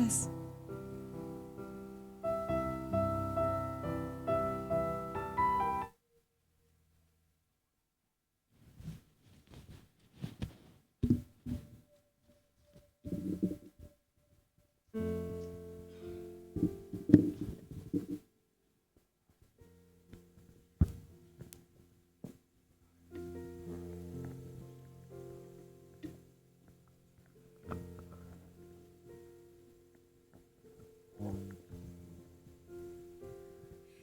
Yesus.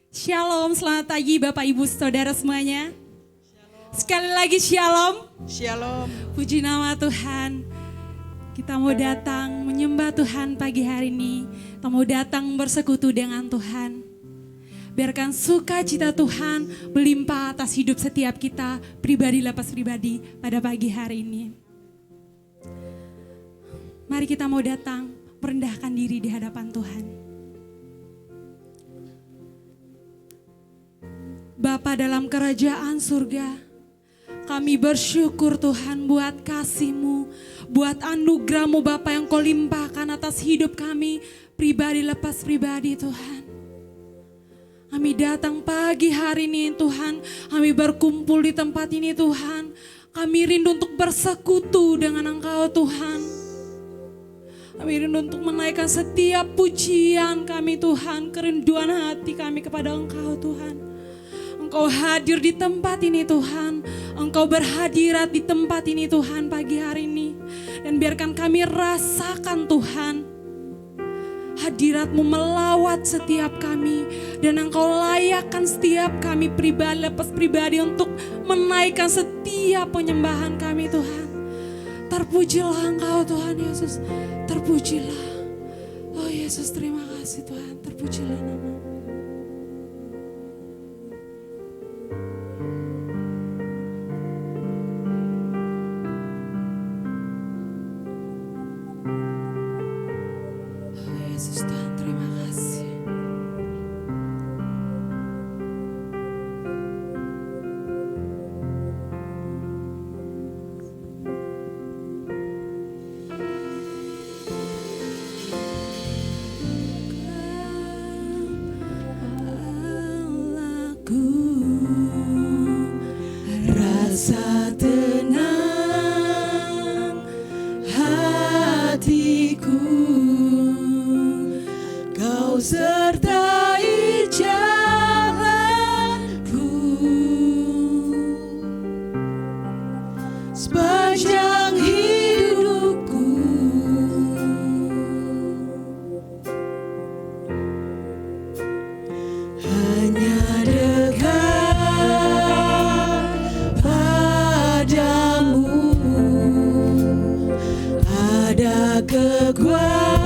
Shalom, selamat pagi Bapak Ibu Saudara semuanya. Sekali lagi shalom. Shalom. Puji nama Tuhan. Kita mau datang menyembah Tuhan pagi hari ini. Kita mau datang bersekutu dengan Tuhan. Biarkan sukacita Tuhan berlimpah atas hidup setiap kita, pribadi lepas pribadi pada pagi hari ini. Mari kita mau datang merendahkan diri di hadapan Tuhan. Bapa dalam kerajaan surga, kami bersyukur Tuhan buat kasih-Mu, buat anugerah-Mu Bapa yang Kau limpahkan atas hidup kami, pribadi lepas pribadi Tuhan. Kami datang pagi hari ini Tuhan, kami berkumpul di tempat ini Tuhan. Kami rindu untuk bersekutu dengan Engkau Tuhan. Kami rindu untuk menaikkan setiap pujian kami Tuhan, kerinduan hati kami kepada Engkau Tuhan. Engkau hadir di tempat ini Tuhan. Engkau berhadirat di tempat ini Tuhan pagi hari ini. Dan biarkan kami rasakan Tuhan, hadirat-Mu melawat setiap kami. Dan Engkau layakkan setiap kami pribadi lepas pribadi untuk menaikkan setiap penyembahan kami Tuhan. Terpujilah Engkau Tuhan Yesus. Terpujilah. Oh Yesus, terima kasih Tuhan. Terpujilah nama-Mu. Yesus Tuhan, terima kasih. Allahku, rasa tenang hatiku. Kau sertai jalanku sepanjang hidupku. Hanya dekat padamu ada kekuatan.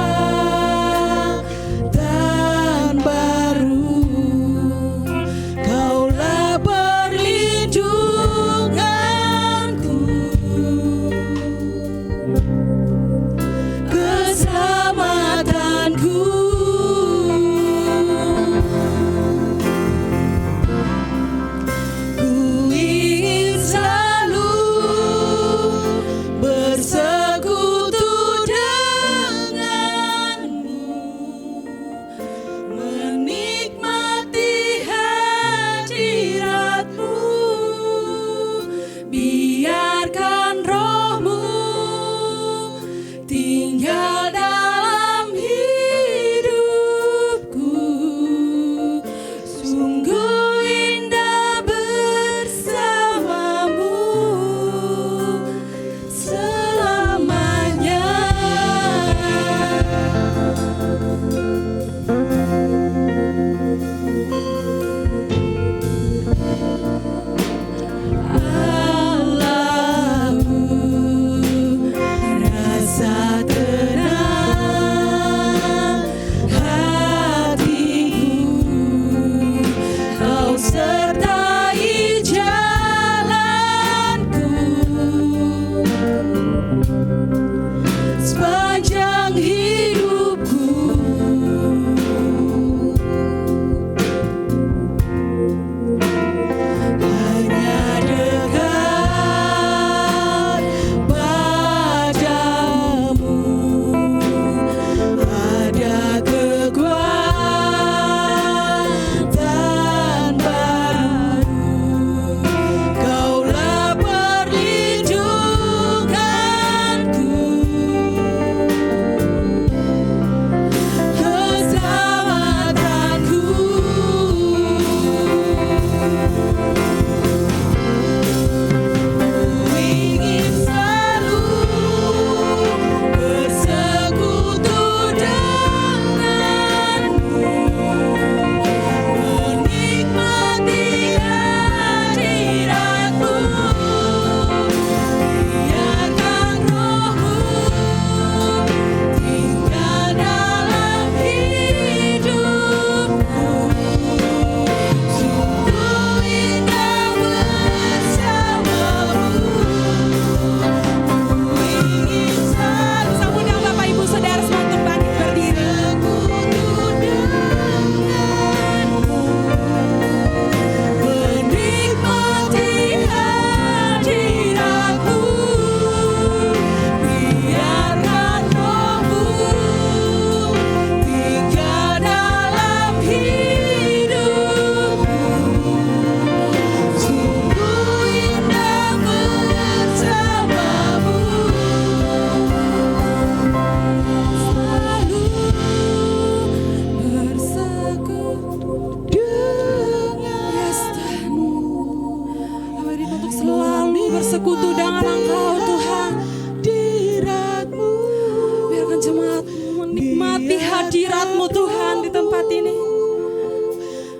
hadirat-Mu Tuhan di tempat ini.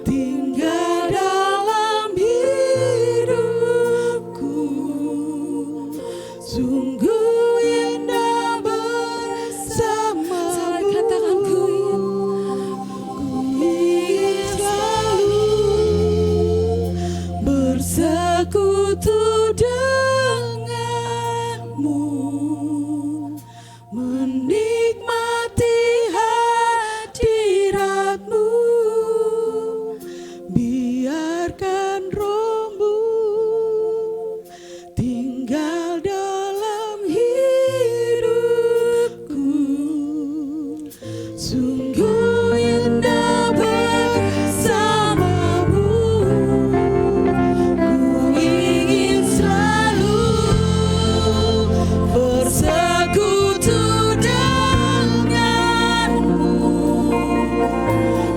Tinggal dalam hidupku, sungguh indah bersama. Salah katakan ku ingin selalu bersekutu denganmu, menikmati hadiratmu. Biarkan rohmu tinggal dalam hidupku, sungguh indah bersamamu. Ku ingin selalu bersekutu denganmu,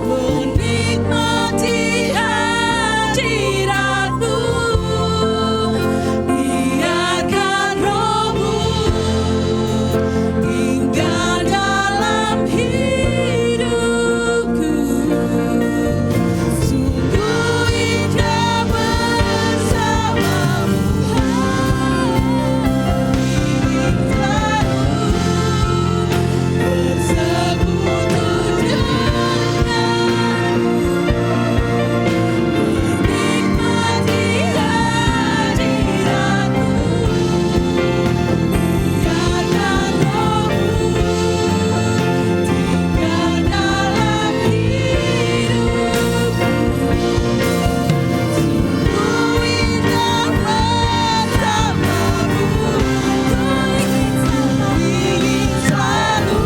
menikmati hadiratmu. Biarkan rohmu tinggal dalam hidupku, sungguh indah bersamamu. Ingin selalu bersekutu denganmu, menikmati hadiratmu. Biarkan rohmu tinggal dalam hidupku, sungguh indah bersamamu. Ingin selalu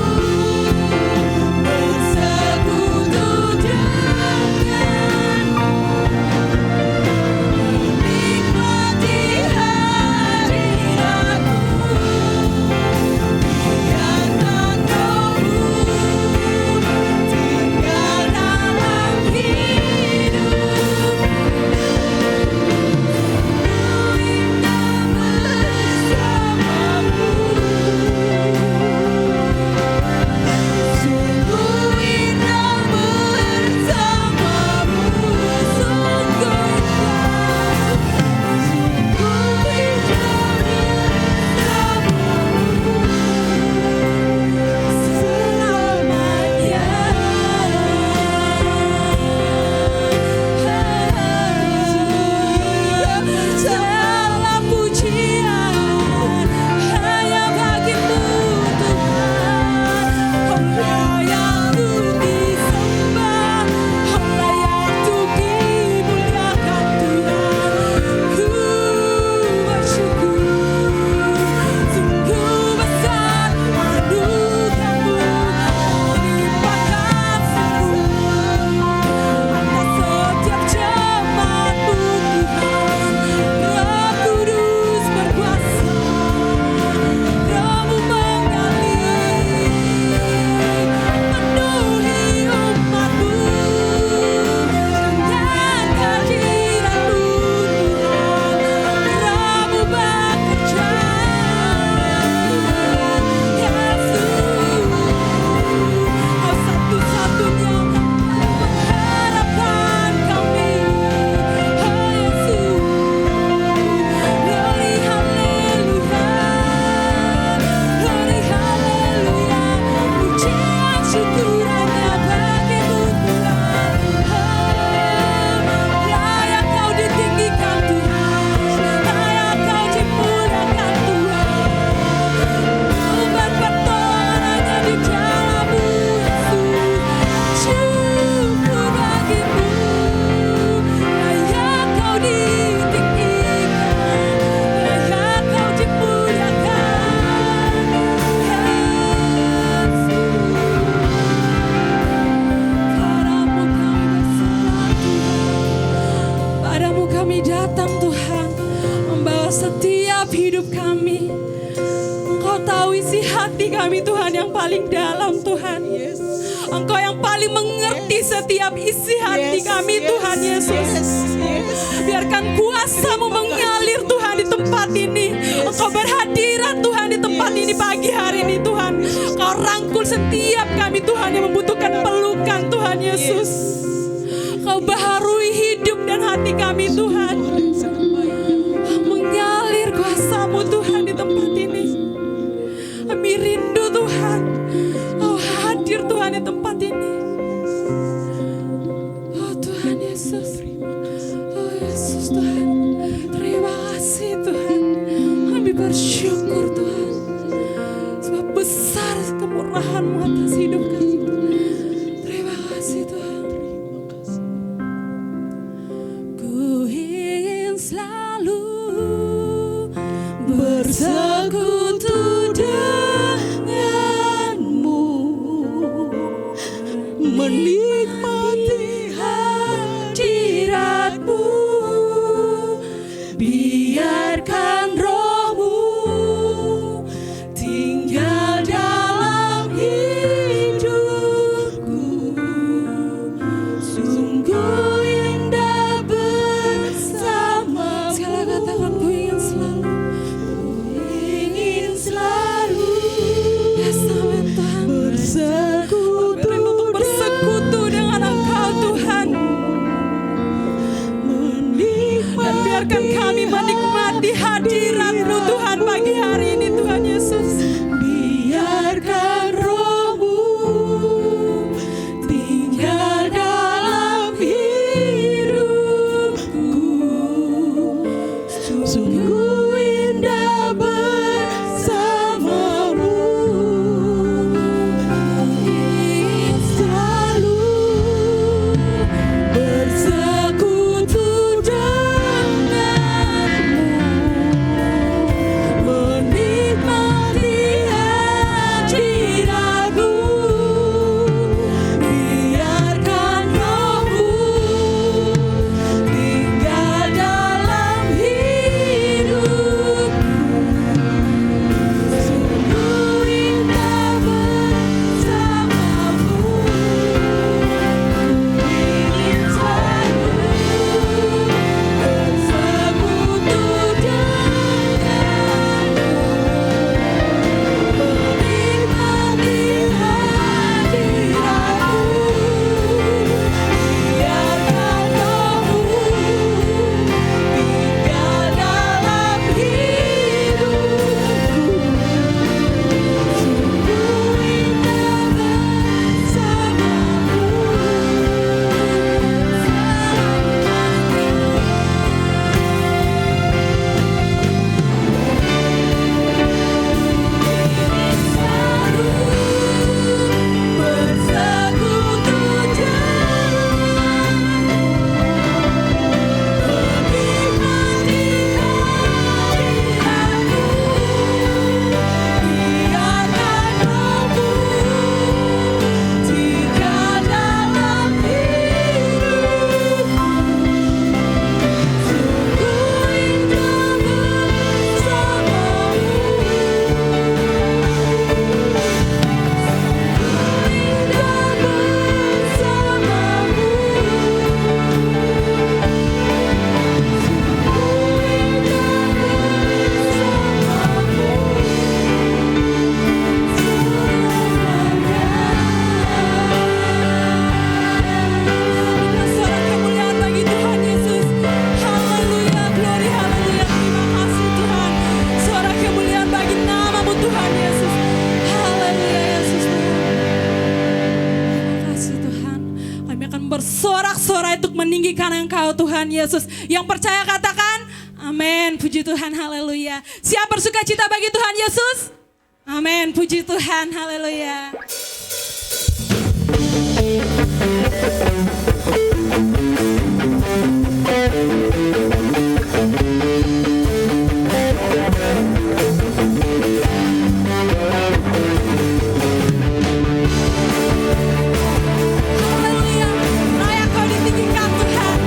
bersekutu denganmu, menikmati hadiratmu. Biarkan rohmu tinggal dalam hidupku, sungguh indah bersamamu. Sungguh segala pujian hanya bagi-Mu Tuhan. Oh layak untuk disembah, oh layak untuk dimuliakan Tuhan. Ku bersyukur, sungguh besar anugerah-Mu, melimpahkan semua atas setiap jemaat-Mu Tuhan. Roh Kudus berkuasa, Roh-Mu mengalir, penuhi umat-Mu dengan kehadirat-Mu Tuhan. Roh-Mu bekerja, Yesus. Kau satu-satunya mengharapkan kami, oh Yesus. Glory haleluya, glory haleluya. Pujian syukur hanya bagi-Mu Tuhan. Layak Kau ditinggikan Tuhan, layak Kau dimuliakan Tuhan. Tuhan bertolak hanya di dalam-Mu Yesus. Syukur bagi-Mu, layak Kau ditinggikan, layak Kau dimuliakan Yesus. Padamu kami datang Tuhan, membawa setiap hidup kami. Engkau tahu isi hati kami Tuhan yang paling dalam Tuhan. Engkau yang paling mengerti setiap isi hati kami Tuhan Yesus. Biarkan kuasa-Mu mengalir Tuhan di tempat ini. Engkau berhadirat Tuhan di tempat ini pagi hari ini Tuhan. Kau rangkul rangkul setiap kami Tuhan yang membutuhkan pelukan Tuhan Yesus. Kau baharui hidup dan hati kami Tuhan. Mengalir kuasa-Mu Tuhan di tempat ini. Kami rindu Tuhan, Kau hadir Tuhan di tempat ini. Oh Tuhan Yesus, oh Yesus Tuhan, terima kasih Tuhan. Kami bersyukur Tuhan, sebab besar kemurahan-Mu atas hidup kami. Terima kasih Tuhan. Ku ingin selalu bersekutu denganmu, menikmati hadirat-Mu, biarkan Roh-Mu tinggal dalam hidupku. Sungguh indah bersama-Mu. Sekali katakan ku ingin selalu, ku ingin selalu bersama Tuhan, bersekutu untuk bersekutu dengan Engkau Tuhan. Dan biarkan kami menikmati hadirat-Mu Tuhan pagi hari ini Tuhan Yesus. Biarkan Roh-Mu tinggal dalam hidupku. Sungguh indah bersama-Mu. Ingin selalu bersekutu denganmu, menikmati hadirat-Mu, biarkan Roh-Mu tinggal dalam hidupku. Sungguh indah bersama-Mu. Ingin selalu bersekutu denganmu, menikmati hadirat-Mu, biarkan Roh-Mu tinggal dalam hidupku. Sungguh indah suara kemuliaan bagi Tuhan Yesus. Haleluya, glory, haleluya. Terima kasih Tuhan. Suara kemuliaan bagi nama-Mu Tuhan Yesus. Haleluya Yesus Tuhan. Terima kasih Tuhan. Kami akan bersorak-sorai untuk meninggikan Engkau Tuhan Yesus. Yang percaya katakan amin. Puji Tuhan, haleluya. Siap bersuka cita bagi Tuhan Yesus? Amin. Puji Tuhan, haleluya. Haleluya. Layak Kau ditinggikan Tuhan.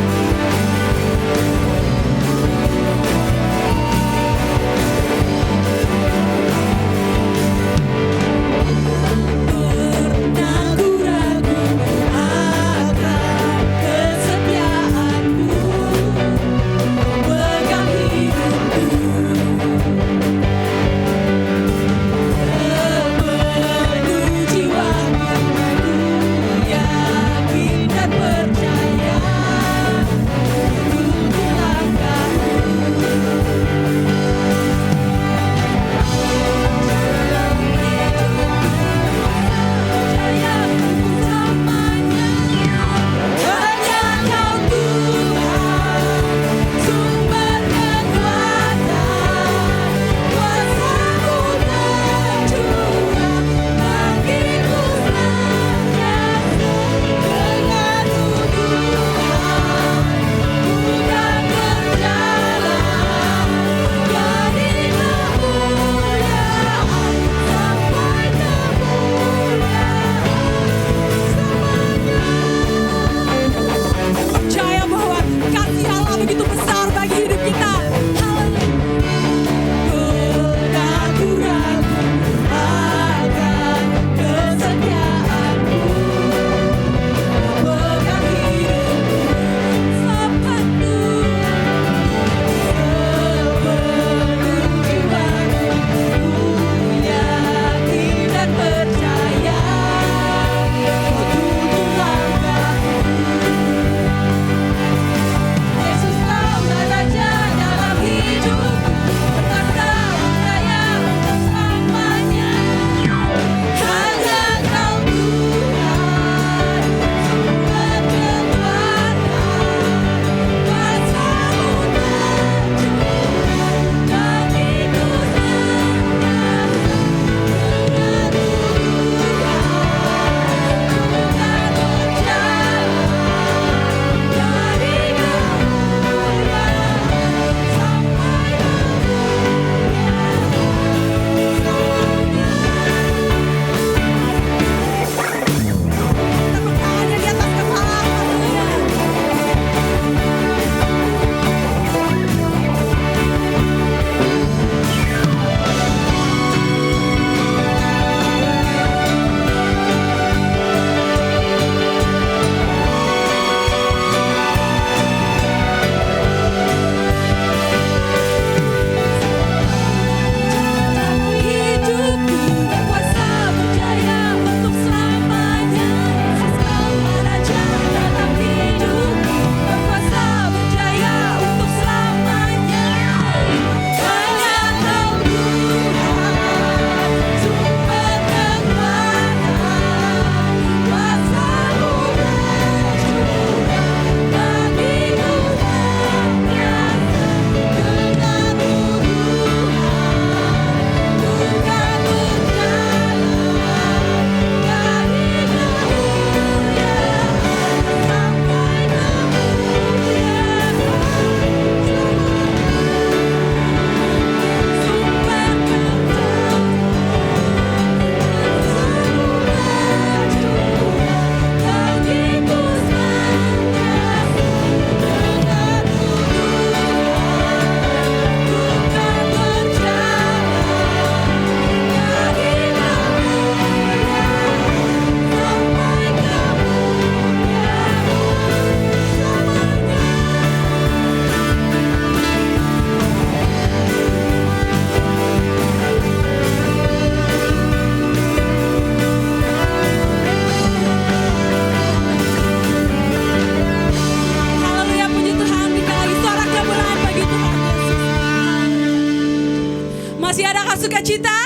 kita?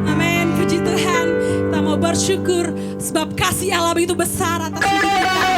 Amin, puji Tuhan. Kita mau bersyukur sebab kasih Allah itu besar atas hidup kita.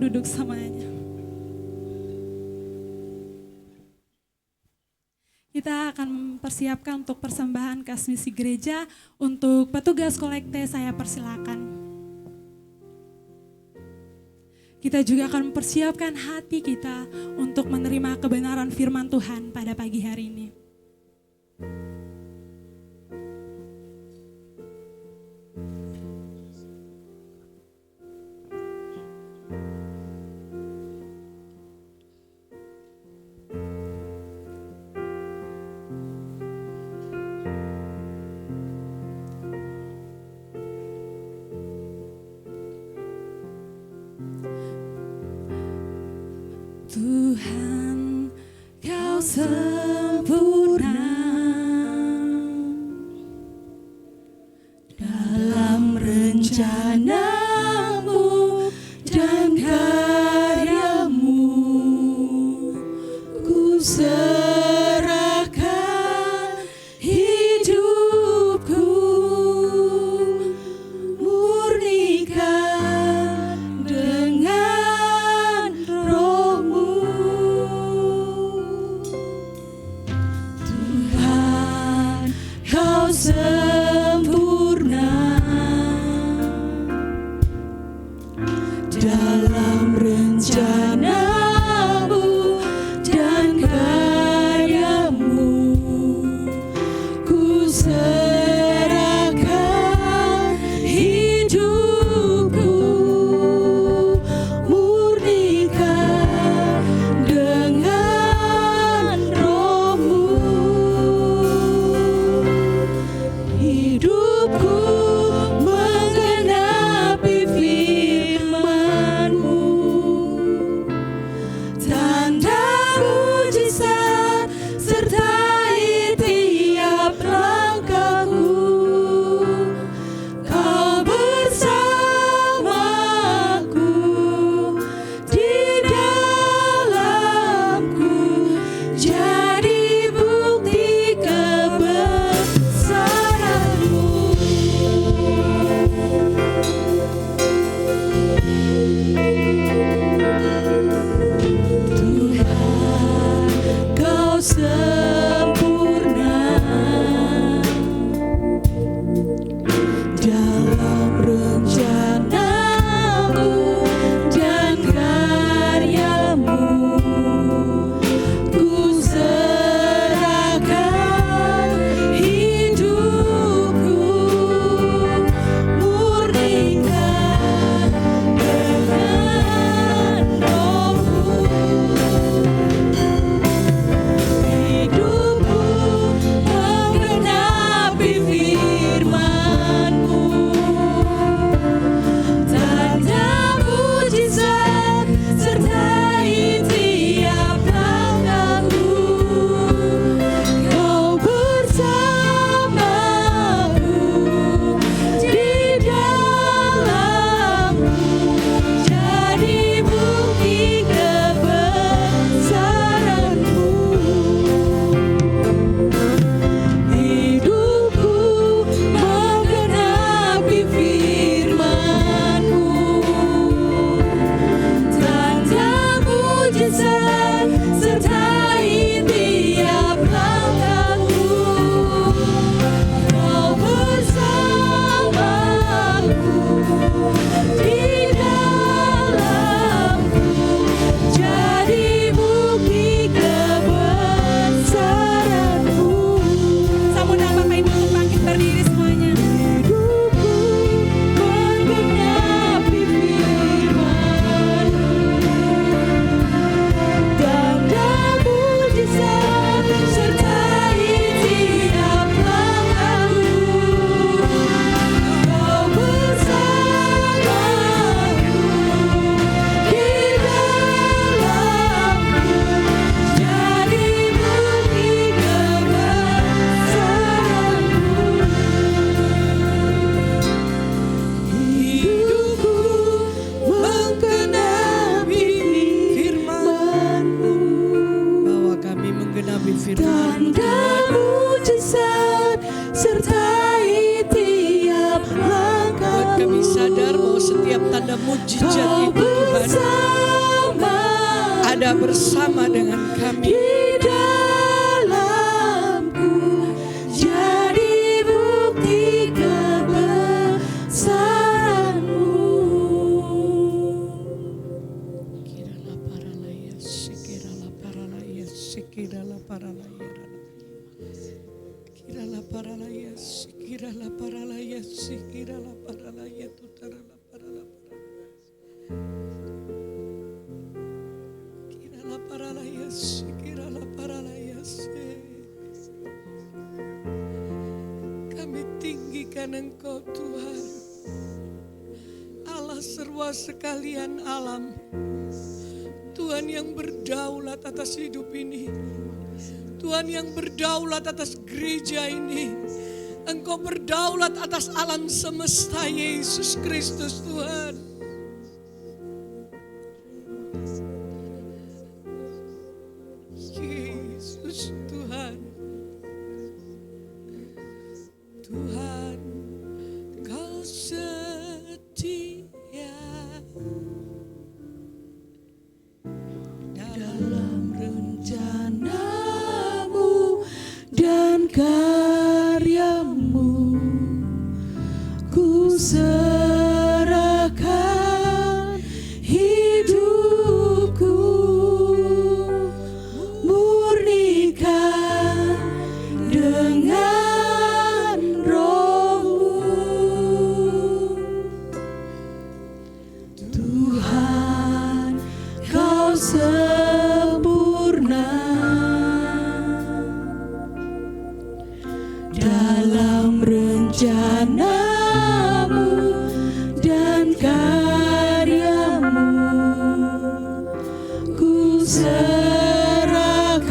duduk semuanya. Kita akan mempersiapkan untuk persembahan kas misi gereja. Untuk petugas kolekte saya persilakan. Kita juga akan mempersiapkan hati kita untuk menerima kebenaran firman Tuhan pada pagi hari ini. Tuhan, Kau sempurna dalam rencana-Mu dan karya-Mu. Ku serahkan hidupku, murnikan dengan Roh-Mu. Tuhan, Kau sempurna dalam rencana-Mu dan karya-Mu. Ku serahkan hidupku, murnikan dengan Roh-Mu. Hidupku menggenapi firman-Mu, tanda mujizat sertai tiap langkahku. Kau bersamaku di dalamku, jadi bukti kebesaran-Mu. Tuhan, Kau sempurna dalam rencana-Mu dan karya-Mu. Ku serahkan hidupku, murnikan dengan Roh-Mu. Hidupku menggenapi firman-Mu, tanda mujizat sertai tiap langkahku. Kau bersamaku di dalamku, jadi bukti kebesaran-Mu. Hidupku menggenapi firman-Mu, tanda mujizat sertai tiap langkahku. Kau bersamaku di dalamku, jadi bukti kebesaran-Mu. Sambut namakan Ibu untuk bangkit berdiri semuanya. Hidupku menggenapi firman-Mu, tanda mujizat sertai tiap langkahku. Kau bersamaku di dalamku, jadi bukti kebesaran-Mu. Hidupku menggenapi firman-Mu, Bahwa kami menggenapi firman tanda mujizat sertai tiap langkah. Buat kami sadar bahwa setiap tanda mujizat Kau itu Tuhan bersama ada bersama dengan kami. di dalamku, jadi bukti kebesaran-Mu. Kirala paralaya, sekirala paralaya, sekirala paralaya. Kirala paralaya, sekirala paralaya, sekirala paralaya, tutarala parala. Kirala paralaya, sekirala paralaya, kami tinggikan Engkau Tuhan, Allah serwa sekalian alam. Tuhan yang berdaulat atas hidup ini. Tuhan yang berdaulat atas gereja ini. Engkau berdaulat atas alam semesta, Yesus Kristus Tuhan. Yesus Tuhan. Tuhan, Kau setia dalam rencanamu dan karyamu, ku serahkan hidupku, murnikan dengan rohmu. Tuhan, Kau sempurna dalam rencanamu dan karyamu, ku serahkan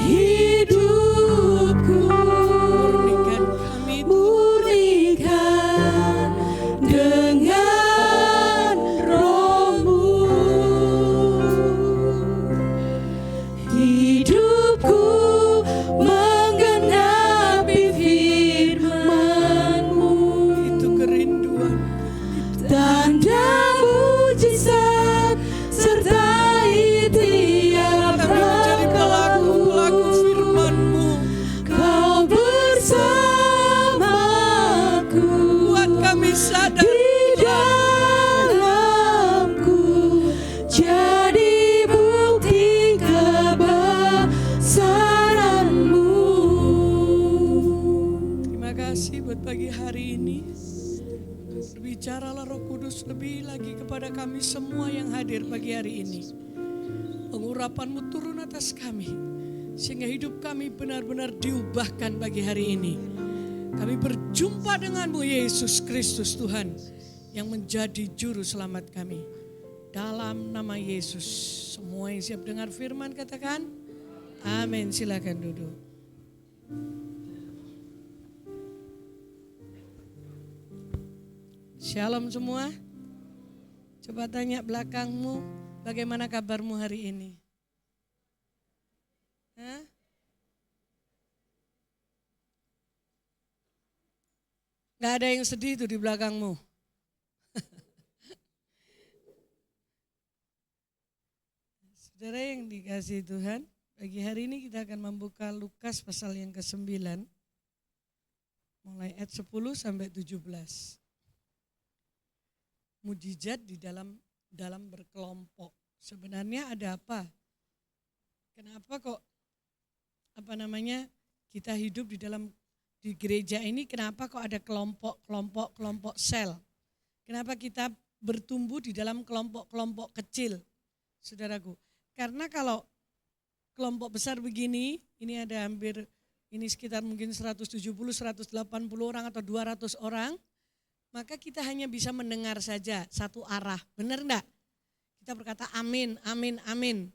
hidupku, murnikan kami, murnikan dengan rohmu. Hidupku menggenapi firman-Mu, itu kerinduan. tanda mujizat sertai tiap Kami menjadi pelaku-pelaku langkahku. firman-Mu. Kau bersamaku, Buat kami sadar di dalamku, jadi bukti kebesaran-Mu. Terima kasih buat pagi hari ini. Berbicaralah Roh Kudus lebih lagi kepada kami semua yang hadir pagi hari ini. Pengurapan-Mu turun atas kami, sehingga hidup kami benar-benar diubahkan pagi hari ini. Kami berjumpa dengan-Mu Yesus Kristus Tuhan, yang menjadi juru selamat kami. Dalam nama Yesus, semua yang siap dengar firman katakan, amin. Silakan duduk. Shalom semua. Coba tanya belakangmu, bagaimana kabarmu hari ini? Hah? Gak ada yang sedih tuh di belakangmu. Saudara yang dikasihi Tuhan, pagi hari ini kita akan membuka Lukas pasal yang ke-9, mulai ayat 10 sampai 17. Mujizat di dalam berkelompok. Sebenarnya ada apa? Kenapa kok kita hidup di gereja ini, kenapa kok ada kelompok sel? Kenapa kita bertumbuh di dalam kelompok-kelompok kecil, saudaraku? Karena kalau kelompok besar begini, ini ada ini sekitar mungkin 170, 180 orang atau 200 orang, maka kita hanya bisa mendengar saja satu arah. Benar enggak? Kita berkata amin, amin, amin.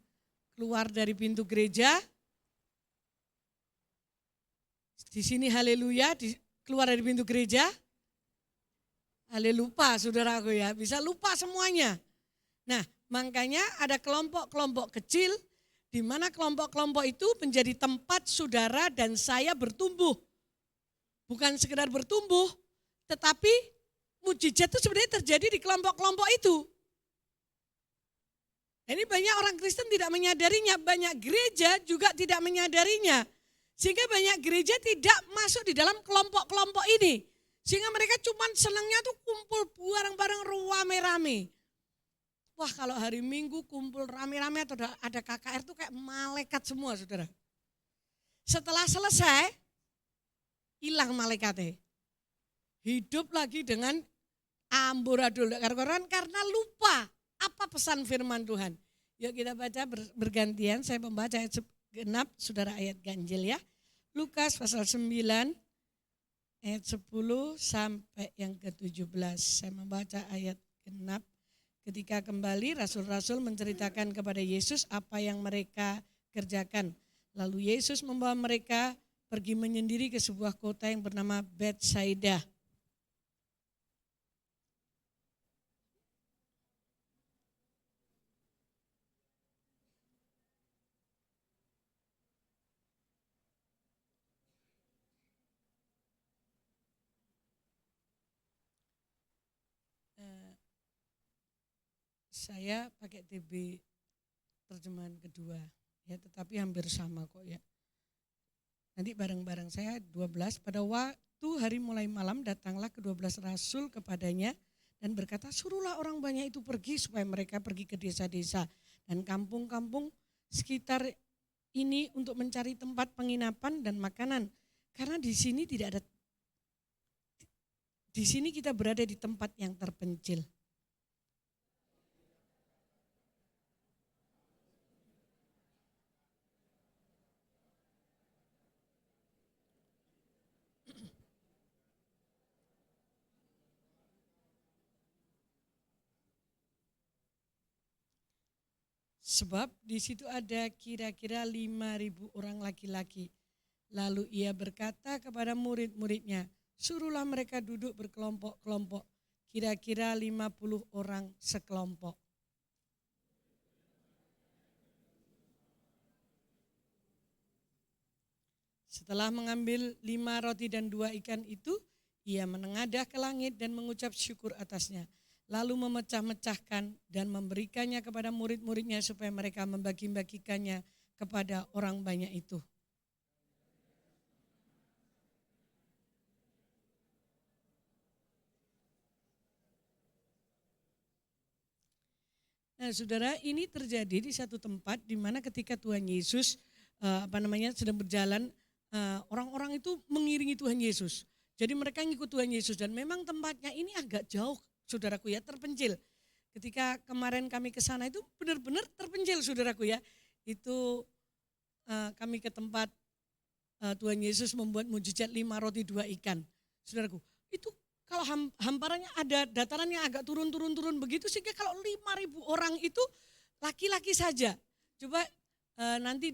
Keluar dari pintu gereja, di sini haleluya, keluar dari pintu gereja, halelupa saudaraku ya, bisa lupa semuanya. Nah, makanya ada kelompok-kelompok kecil, di mana kelompok-kelompok itu menjadi tempat saudara dan saya bertumbuh. Bukan sekedar bertumbuh, tetapi mujizat itu sebenarnya terjadi di kelompok-kelompok itu. Ini banyak orang Kristen tidak menyadarinya, banyak gereja juga tidak menyadarinya. Sehingga banyak gereja tidak masuk di dalam kelompok-kelompok ini. Sehingga mereka cuma senangnya tuh kumpul bareng-bareng rame-rame. Wah, kalau hari Minggu kumpul rame-rame atau ada KKR tuh kayak malaikat semua, saudara. Setelah selesai, hilang malaikatnya. Hidup lagi dengan amburadul karena lupa apa pesan firman Tuhan. Yuk kita baca bergantian, saya membaca ayat genap, saudara ayat ganjil ya. Lukas pasal 9 ayat 10 sampai yang ke-17. Saya membaca ayat genap Ketika kembali, rasul-rasul menceritakan kepada Yesus apa yang mereka kerjakan. Lalu Yesus membawa mereka pergi menyendiri ke sebuah kota yang bernama Betsaida. Saya pakai TB terjemahan kedua, ya, tetapi hampir sama kok ya. Nanti bareng-bareng saya 12, pada waktu hari mulai malam datanglah ke-12 rasul kepadanya dan berkata, suruhlah orang banyak itu pergi supaya mereka pergi ke desa-desa dan kampung-kampung sekitar ini untuk mencari tempat penginapan dan makanan. Karena di sini kita berada di tempat yang terpencil. Sebab di situ ada kira-kira 5.000 orang laki-laki. Lalu ia berkata kepada murid-muridnya, suruhlah mereka duduk berkelompok-kelompok, kira-kira 50 orang sekelompok. Setelah mengambil 5 roti dan 2 ikan itu, ia menengadah ke langit dan mengucap syukur atasnya. Lalu memecah-mecahkan dan memberikannya kepada murid-muridnya supaya mereka membagi-bagikannya kepada orang banyak itu. Nah, saudara, ini terjadi di satu tempat di mana ketika Tuhan Yesus sedang berjalan, orang-orang itu mengiringi Tuhan Yesus. Jadi mereka ngikut Tuhan Yesus dan memang tempatnya ini agak jauh, saudaraku ya, terpencil. Ketika kemarin kami ke sana itu benar-benar terpencil, saudaraku ya. Itu kami ke tempat Tuhan Yesus membuat mujizat 5 roti 2 ikan. Saudaraku, itu kalau hamparannya ada dataran yang agak turun begitu, sehingga kalau 5.000 orang itu laki-laki saja. Coba nanti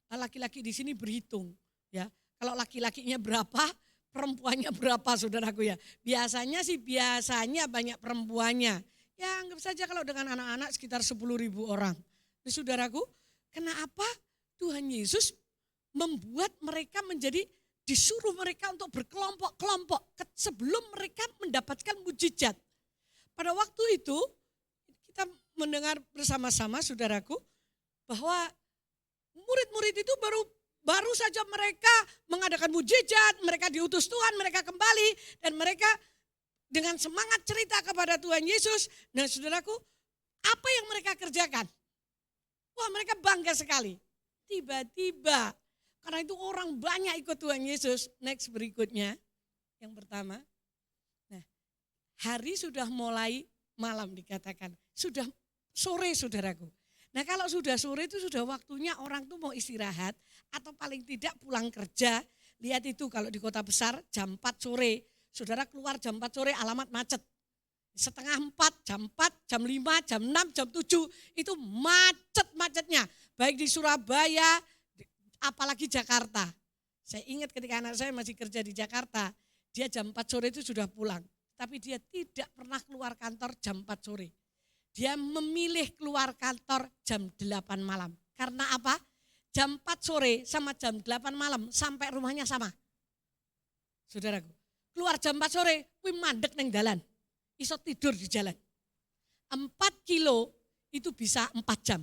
laki-laki di sini berhitung ya. Kalau laki-lakinya berapa, perempuannya berapa, saudaraku ya. Biasanya banyak perempuannya. Ya anggap saja kalau dengan anak-anak sekitar 10.000 orang. Nah, saudaraku, kenapa Tuhan Yesus membuat mereka disuruh mereka untuk berkelompok-kelompok sebelum mereka mendapatkan mujizat. Pada waktu itu kita mendengar bersama-sama, saudaraku, bahwa murid-murid itu baru saja mereka mengadakan mujizat, mereka diutus Tuhan, mereka kembali dan mereka dengan semangat cerita kepada Tuhan Yesus. Nah, saudaraku, apa yang mereka kerjakan? Wah, mereka bangga sekali. Tiba-tiba, karena itu orang banyak ikut Tuhan Yesus. Next berikutnya, yang pertama. Nah, hari sudah mulai malam dikatakan. Sudah sore, saudaraku. Nah, kalau sudah sore itu sudah waktunya orang tuh mau istirahat atau paling tidak pulang kerja. Lihat itu kalau di kota besar jam 4 sore. Saudara keluar jam 4 sore alamat macet. Setengah 4, jam 4, jam 5, jam 6, jam 7 itu macet-macetnya. Baik di Surabaya, apalagi Jakarta. Saya ingat ketika anak saya masih kerja di Jakarta, dia jam 4 sore itu sudah pulang. Tapi dia tidak pernah keluar kantor jam 4 sore. Dia memilih keluar kantor jam 8 malam. Karena apa? Jam 4 sore sama jam 8 malam sampai rumahnya sama. Saudaraku, keluar jam 4 sore, kuwi mandek neng dalan. Iso tidur di jalan. 4 kilo itu bisa 4 jam.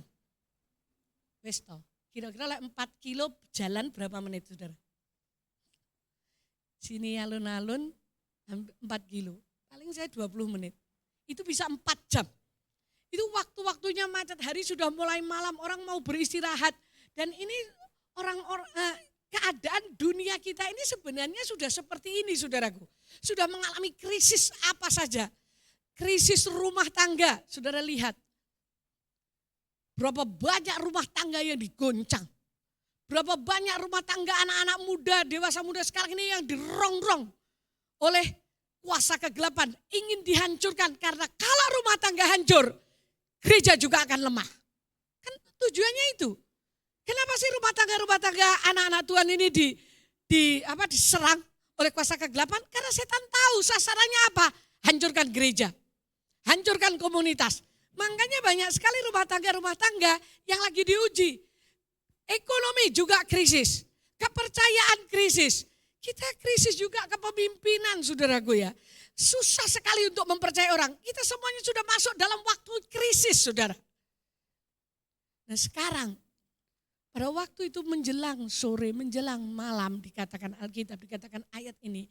Wes toh. Kira-kira 4 kilo jalan berapa menit, saudara? Sini alun-alun 4 kilo. Paling saya 20 menit. Itu bisa 4 jam. Itu waktu-waktunya macet, hari sudah mulai malam, orang mau beristirahat. Dan ini keadaan dunia kita ini sebenarnya sudah seperti ini, saudaraku. Sudah mengalami krisis apa saja. Krisis rumah tangga, saudara lihat. Berapa banyak rumah tangga yang digoncang. Berapa banyak rumah tangga anak-anak muda, dewasa muda sekarang ini yang dirongrong oleh kuasa kegelapan ingin dihancurkan. Karena kalau rumah tangga hancur, gereja juga akan lemah. Kan tujuannya itu. Kenapa sih rumah tangga anak-anak Tuhan ini diserang oleh kuasa kegelapan? Karena setan tahu sasarannya apa? Hancurkan gereja, hancurkan komunitas. Makanya banyak sekali rumah tangga yang lagi diuji. Ekonomi juga krisis, kepercayaan krisis. Kita krisis juga kepemimpinan, saudaraku ya. Susah sekali untuk mempercayai orang. Kita semuanya sudah masuk dalam waktu krisis, saudara. Nah sekarang, pada waktu itu menjelang sore, menjelang malam, dikatakan Alkitab, dikatakan ayat ini.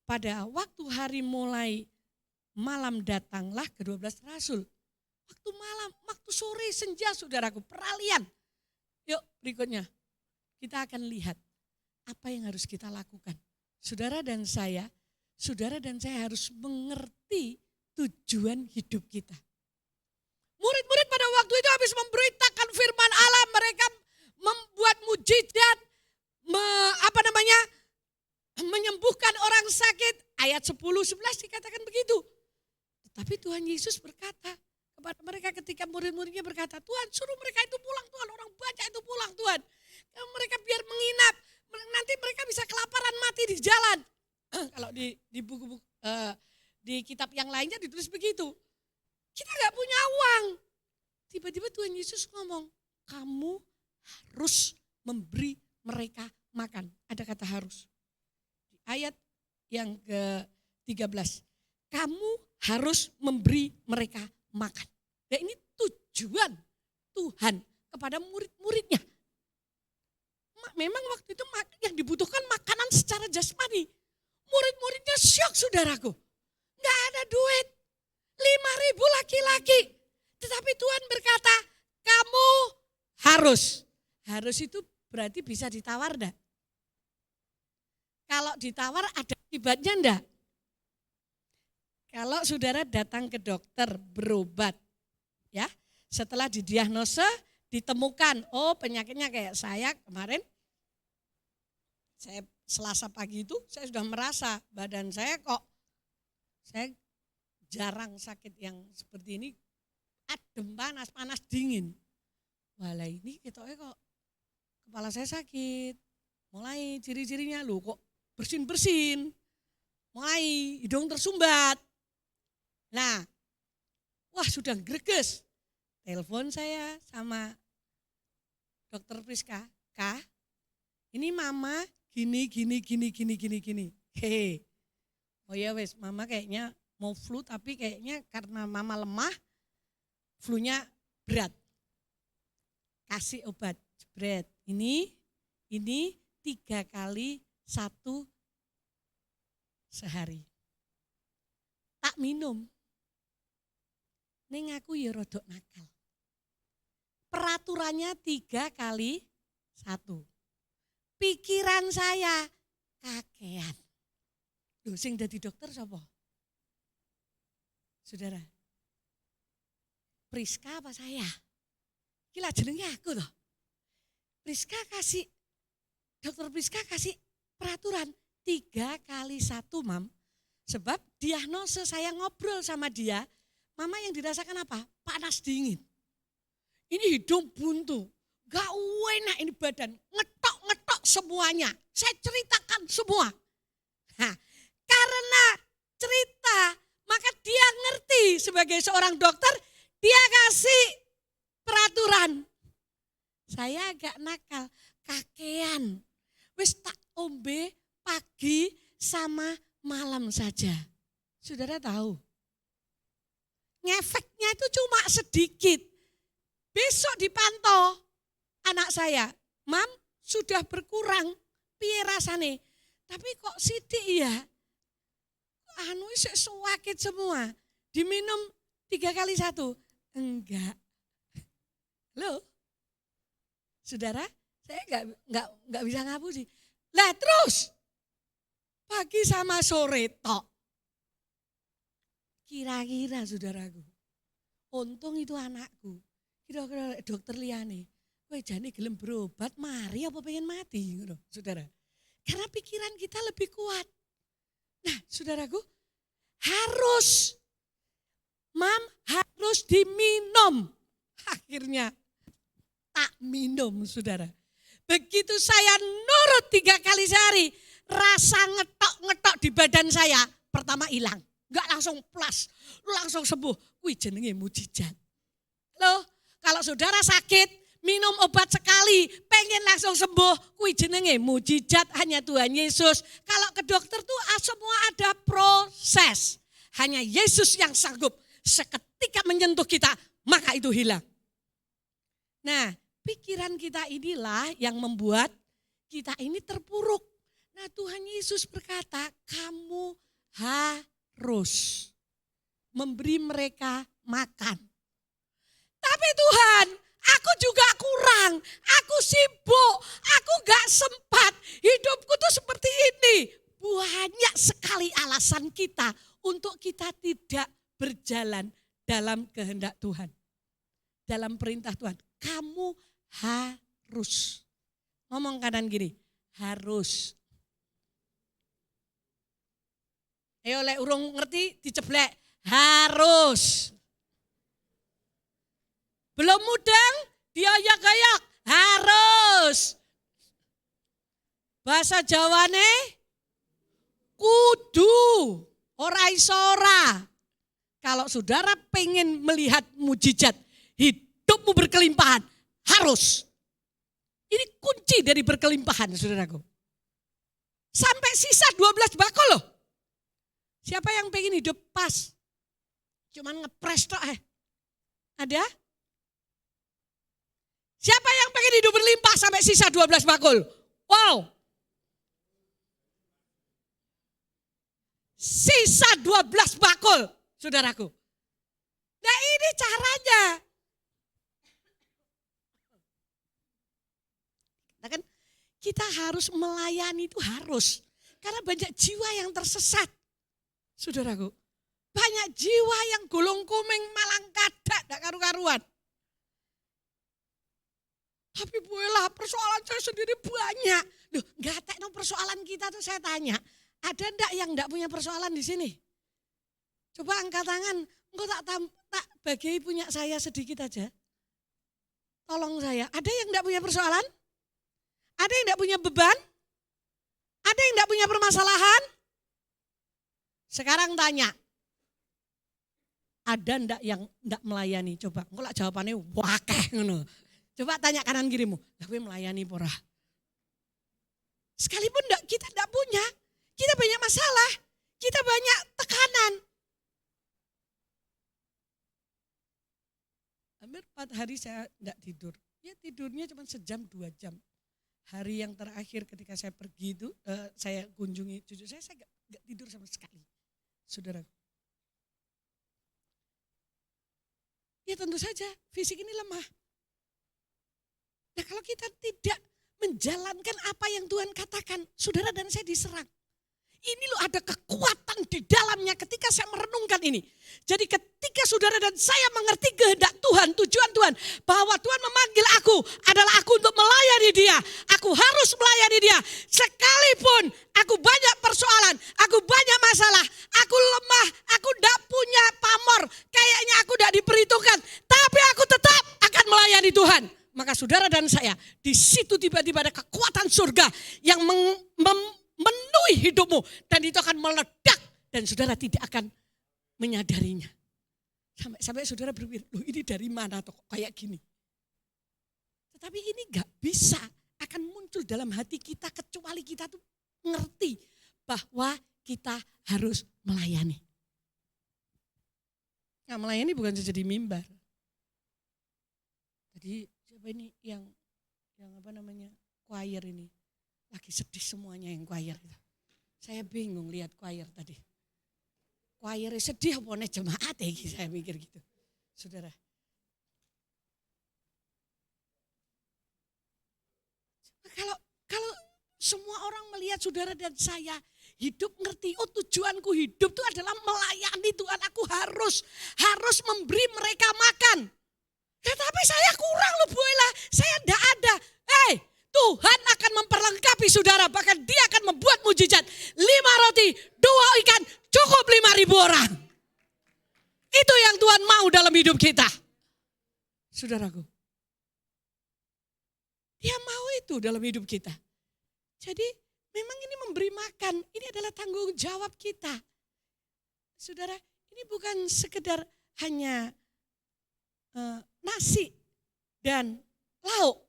Pada waktu hari mulai malam datanglah ke-12 rasul. Waktu malam, waktu sore, senja, saudaraku, peralihan. Yuk berikutnya, kita akan lihat apa yang harus kita lakukan. Saudara dan saya harus mengerti tujuan hidup kita. Murid-murid pada waktu itu habis memberitakan firman Allah, mereka membuat mujizat, menyembuhkan orang sakit. Ayat 10-11 dikatakan begitu. Tetapi Tuhan Yesus berkata kepada mereka ketika murid-muridnya berkata, Tuhan suruh mereka itu pulang Tuhan, orang banyak itu pulang Tuhan. Mereka biar menginap, nanti mereka bisa kelaparan mati di jalan. Kalau di buku-buku, di kitab yang lainnya ditulis begitu. Kita gak punya uang. Tiba-tiba Tuhan Yesus ngomong, kamu harus memberi mereka makan. Ada kata harus. Di ayat yang ke-13. Kamu harus memberi mereka makan. Dan ini tujuan Tuhan kepada murid-muridnya. Memang waktu itu yang dibutuhkan makanan secara jasmani. Murid-muridnya syok, saudaraku. Gak ada duit. 5.000 laki-laki. Tetapi Tuhan berkata, kamu harus. Harus itu berarti bisa ditawar enggak? Kalau ditawar ada akibatnya enggak? Kalau saudara datang ke dokter berobat, ya, setelah didiagnosa ditemukan, oh penyakitnya kayak saya kemarin, saya Selasa pagi itu saya sudah merasa badan saya jarang sakit yang seperti ini, adem panas dingin. Walah ini ketoknya kok kepala saya sakit, mulai ciri-cirinya loh kok bersin-bersin, mulai hidung tersumbat. Nah, wah sudah greges. Telepon saya sama dokter Priska, Kak, ini mama gini. Hehe. Oh ya wes, mama kayaknya mau flu tapi kayaknya karena mama lemah, flu-nya berat. Kasih obat, jebret. Ini 3 kali 1 sehari. Tak minum. Ning aku ya rodok nakal. Peraturannya 3 kali 1. Pikiran saya kakean. Loh sing dadi dokter sapa? Saudara. Priska apa saya? Gila jenenge aku toh. Dokter Priska kasih peraturan 3 kali 1 mam. Sebab diagnosa saya ngobrol sama dia, mama yang dirasakan apa? Panas dingin. Ini hidung buntu, gak enak ini badan, ngetok semuanya. Saya ceritakan semua. Nah, karena cerita, maka dia ngerti sebagai seorang dokter, dia kasih peraturan. Saya agak nakal, kakean. Wis tak ombe pagi sama malam saja. Saudara tahu, ngefeknya itu cuma sedikit. Besok dipantau anak saya, Mam sudah berkurang, piye rasane? Tapi kok sidik ya? Anu isek suwakit semua. Diminum 3 kali 1. Enggak. Loh, saudara, saya enggak bisa ngapusi. Lah terus pagi sama sore tok. Kira-kira saudaraku, untung itu anakku. Kira-kira dokter liyane, kowe jane gelem berobat mari apa pengen mati ngono, saudara. Karena pikiran kita lebih kuat. Nah, saudaraku, harus. Mam, harus diminum. Akhirnya tak minum, saudara. Begitu saya nurut 3 kali sehari, rasa ngetok-ngetok di badan saya pertama hilang. Enggak langsung plus, langsung sembuh. Wih, jenenge mujizat. Loh, kalau saudara sakit, minum obat sekali, pengen langsung sembuh. Wih, jenenge mujizat, hanya Tuhan Yesus. Kalau ke dokter tuh semua ada proses. Hanya Yesus yang sanggup. Seketika menyentuh kita, maka itu hilang. Nah, pikiran kita inilah yang membuat kita ini terpuruk. Nah, Tuhan Yesus berkata, kamu harus memberi mereka makan. Tapi Tuhan, aku juga kurang, aku sibuk, aku gak sempat, hidupku tuh seperti ini. Banyak sekali alasan kita untuk kita tidak berjalan dalam kehendak Tuhan. Dalam perintah Tuhan, kamu harus. Ngomong kanan gini, harus. Lek urung ngerti diceblek, harus. Belum mudeng, diayak-ayak, harus. Bahasa Jawane, kudu, ora iso ora. Kalau saudara pengen melihat mujizat, hidupmu berkelimpahan, harus. Ini kunci dari berkelimpahan, saudaraku. Sampai sisa 12 bakul loh. Siapa yang pengen hidup pas? Cuman ngepres tok Ada? Siapa yang pengen hidup berlimpah sampai sisa 12 bakul? Wow. Sisa 12 bakul, saudaraku. Nah, ini caranya. Nah kan, kita harus melayani itu harus. Karena banyak jiwa yang tersesat. Saudaraku, banyak jiwa yang golong komeng malang kadak, gak karu-karuan. Tapi bolehlah persoalan saya sendiri banyak. Loh, gak tekno persoalan kita tuh saya tanya. Ada ndak yang ndak punya persoalan di sini? Coba angkat tangan, engkau tak bagi punya saya sedikit aja. Tolong saya, ada yang ndak punya persoalan? Ada yang ndak punya beban? Ada yang ndak punya permasalahan? Sekarang tanya, ada ndak yang ndak melayani? Coba, engkau lah jawabannya wakeh ngono. Coba tanya kanan kirimu, tapi melayani pora. Sekalipun kita ndak punya, kita banyak masalah, kita banyak tekanan. Hampir 4 hari saya ndak tidur. Ya tidurnya cuma sejam 2 jam. Hari yang terakhir ketika saya pergi itu, saya kunjungi cucu saya nggak tidur sama sekali. Saudara. Ya tentu saja fisik ini lemah. Nah kalau kita tidak menjalankan apa yang Tuhan katakan, saudara dan saya diserang. Ini loh ada kekuatan di dalamnya ketika saya merenungkan ini. Jadi ketika saudara dan saya mengerti kehendak Tuhan, tujuan Tuhan, bahwa Tuhan memanggil aku adalah aku untuk melayani dia. Aku harus melayani dia. Sekalipun aku banyak persoalan, aku banyak masalah, aku lemah, aku tidak punya pamor, kayaknya aku tidak diperhitungkan. Tapi aku tetap akan melayani Tuhan. Maka saudara dan saya, di situ tiba-tiba ada kekuatan surga yang memenuhi hidupmu. Dan itu akan meledak dan saudara tidak akan menyadarinya. Sampai saudara berpikir, loh ini dari mana tuh kayak gini. Tetapi ini gak bisa akan muncul dalam hati kita kecuali kita tuh ngerti bahwa kita harus melayani. Nah melayani bukan saja di mimbar. Jadi siapa ini yang apa namanya choir ini. Lagi sedih semuanya yang choir itu. Saya bingung lihat choir tadi. Choir sedih apa nih jemaat ya saya mikir gitu. Saudara. Kalau semua orang melihat saudara dan saya hidup ngerti, oh tujuanku hidup itu adalah melayani Tuhan. Aku harus memberi mereka makan. Tetapi saya kurang loh Bu Ella, saya enggak ada. Tuhan akan memperlengkapi saudara, bahkan dia akan membuat mujizat. 5 roti, 2 ikan, cukup 5 5.000 orang. Itu yang Tuhan mau dalam hidup kita. Saudaraku. Dia mau itu dalam hidup kita. Jadi memang ini memberi makan, ini adalah tanggung jawab kita. Saudara, ini bukan sekedar hanya nasi dan lauk.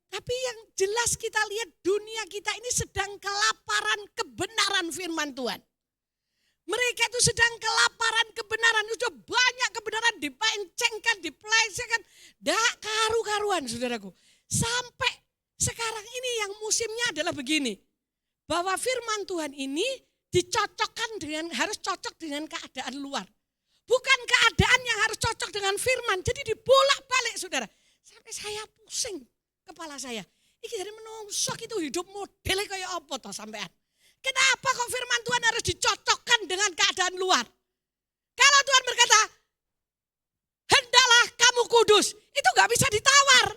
Tapi yang jelas kita lihat dunia kita ini sedang kelaparan kebenaran firman Tuhan. Mereka itu sedang kelaparan kebenaran. Sudah banyak kebenaran dipencengkan, dipelesekan. Dak karu-karuan saudaraku. Sampai sekarang ini yang musimnya adalah begini. Bahwa firman Tuhan ini dicocokkan dengan, harus cocok dengan keadaan luar. Bukan keadaan yang harus cocok dengan firman. Jadi dibolak-balik saudara. Sampai saya pusing kepala saya. Ini dari menungsok itu hidup modelnya kayak apa toh sampean. Kenapa kok firman Tuhan harus dicocokkan dengan keadaan luar? Kalau Tuhan berkata, hendaklah kamu kudus. Itu gak bisa ditawar.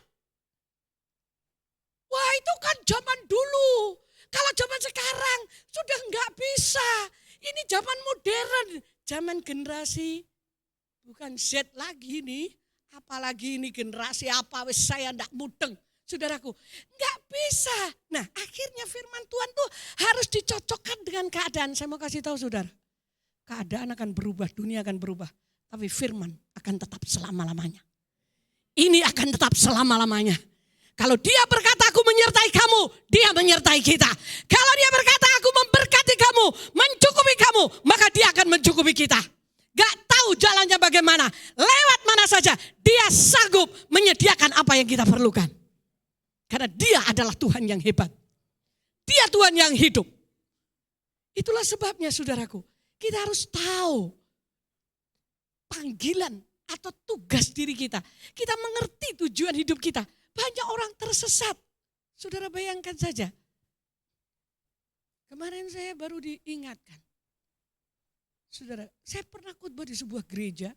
Wah itu kan zaman dulu. Kalau zaman sekarang sudah gak bisa. Ini zaman modern. Zaman generasi bukan Z lagi nih. Apalagi ini generasi apa wis saya ndak mudeng. Saudaraku, nggak bisa. Nah akhirnya firman Tuhan tuh harus dicocokkan dengan keadaan. Saya mau kasih tahu saudara, keadaan akan berubah, dunia akan berubah. Tapi firman akan tetap selama-lamanya. Ini akan tetap selama-lamanya. Kalau dia berkata aku menyertai kamu, dia menyertai kita. Kalau dia berkata aku memberkati kamu, mencukupi kamu, maka dia akan mencukupi kita. Gak tahu jalannya bagaimana, lewat mana saja, dia sanggup menyediakan apa yang kita perlukan. Karena dia adalah Tuhan yang hebat. Dia Tuhan yang hidup. Itulah sebabnya saudaraku, kita harus tahu panggilan atau tugas diri kita. Kita mengerti tujuan hidup kita. Banyak orang tersesat. Saudara bayangkan saja. Kemarin saya baru diingatkan. Saudara, saya pernah khotbah di sebuah gereja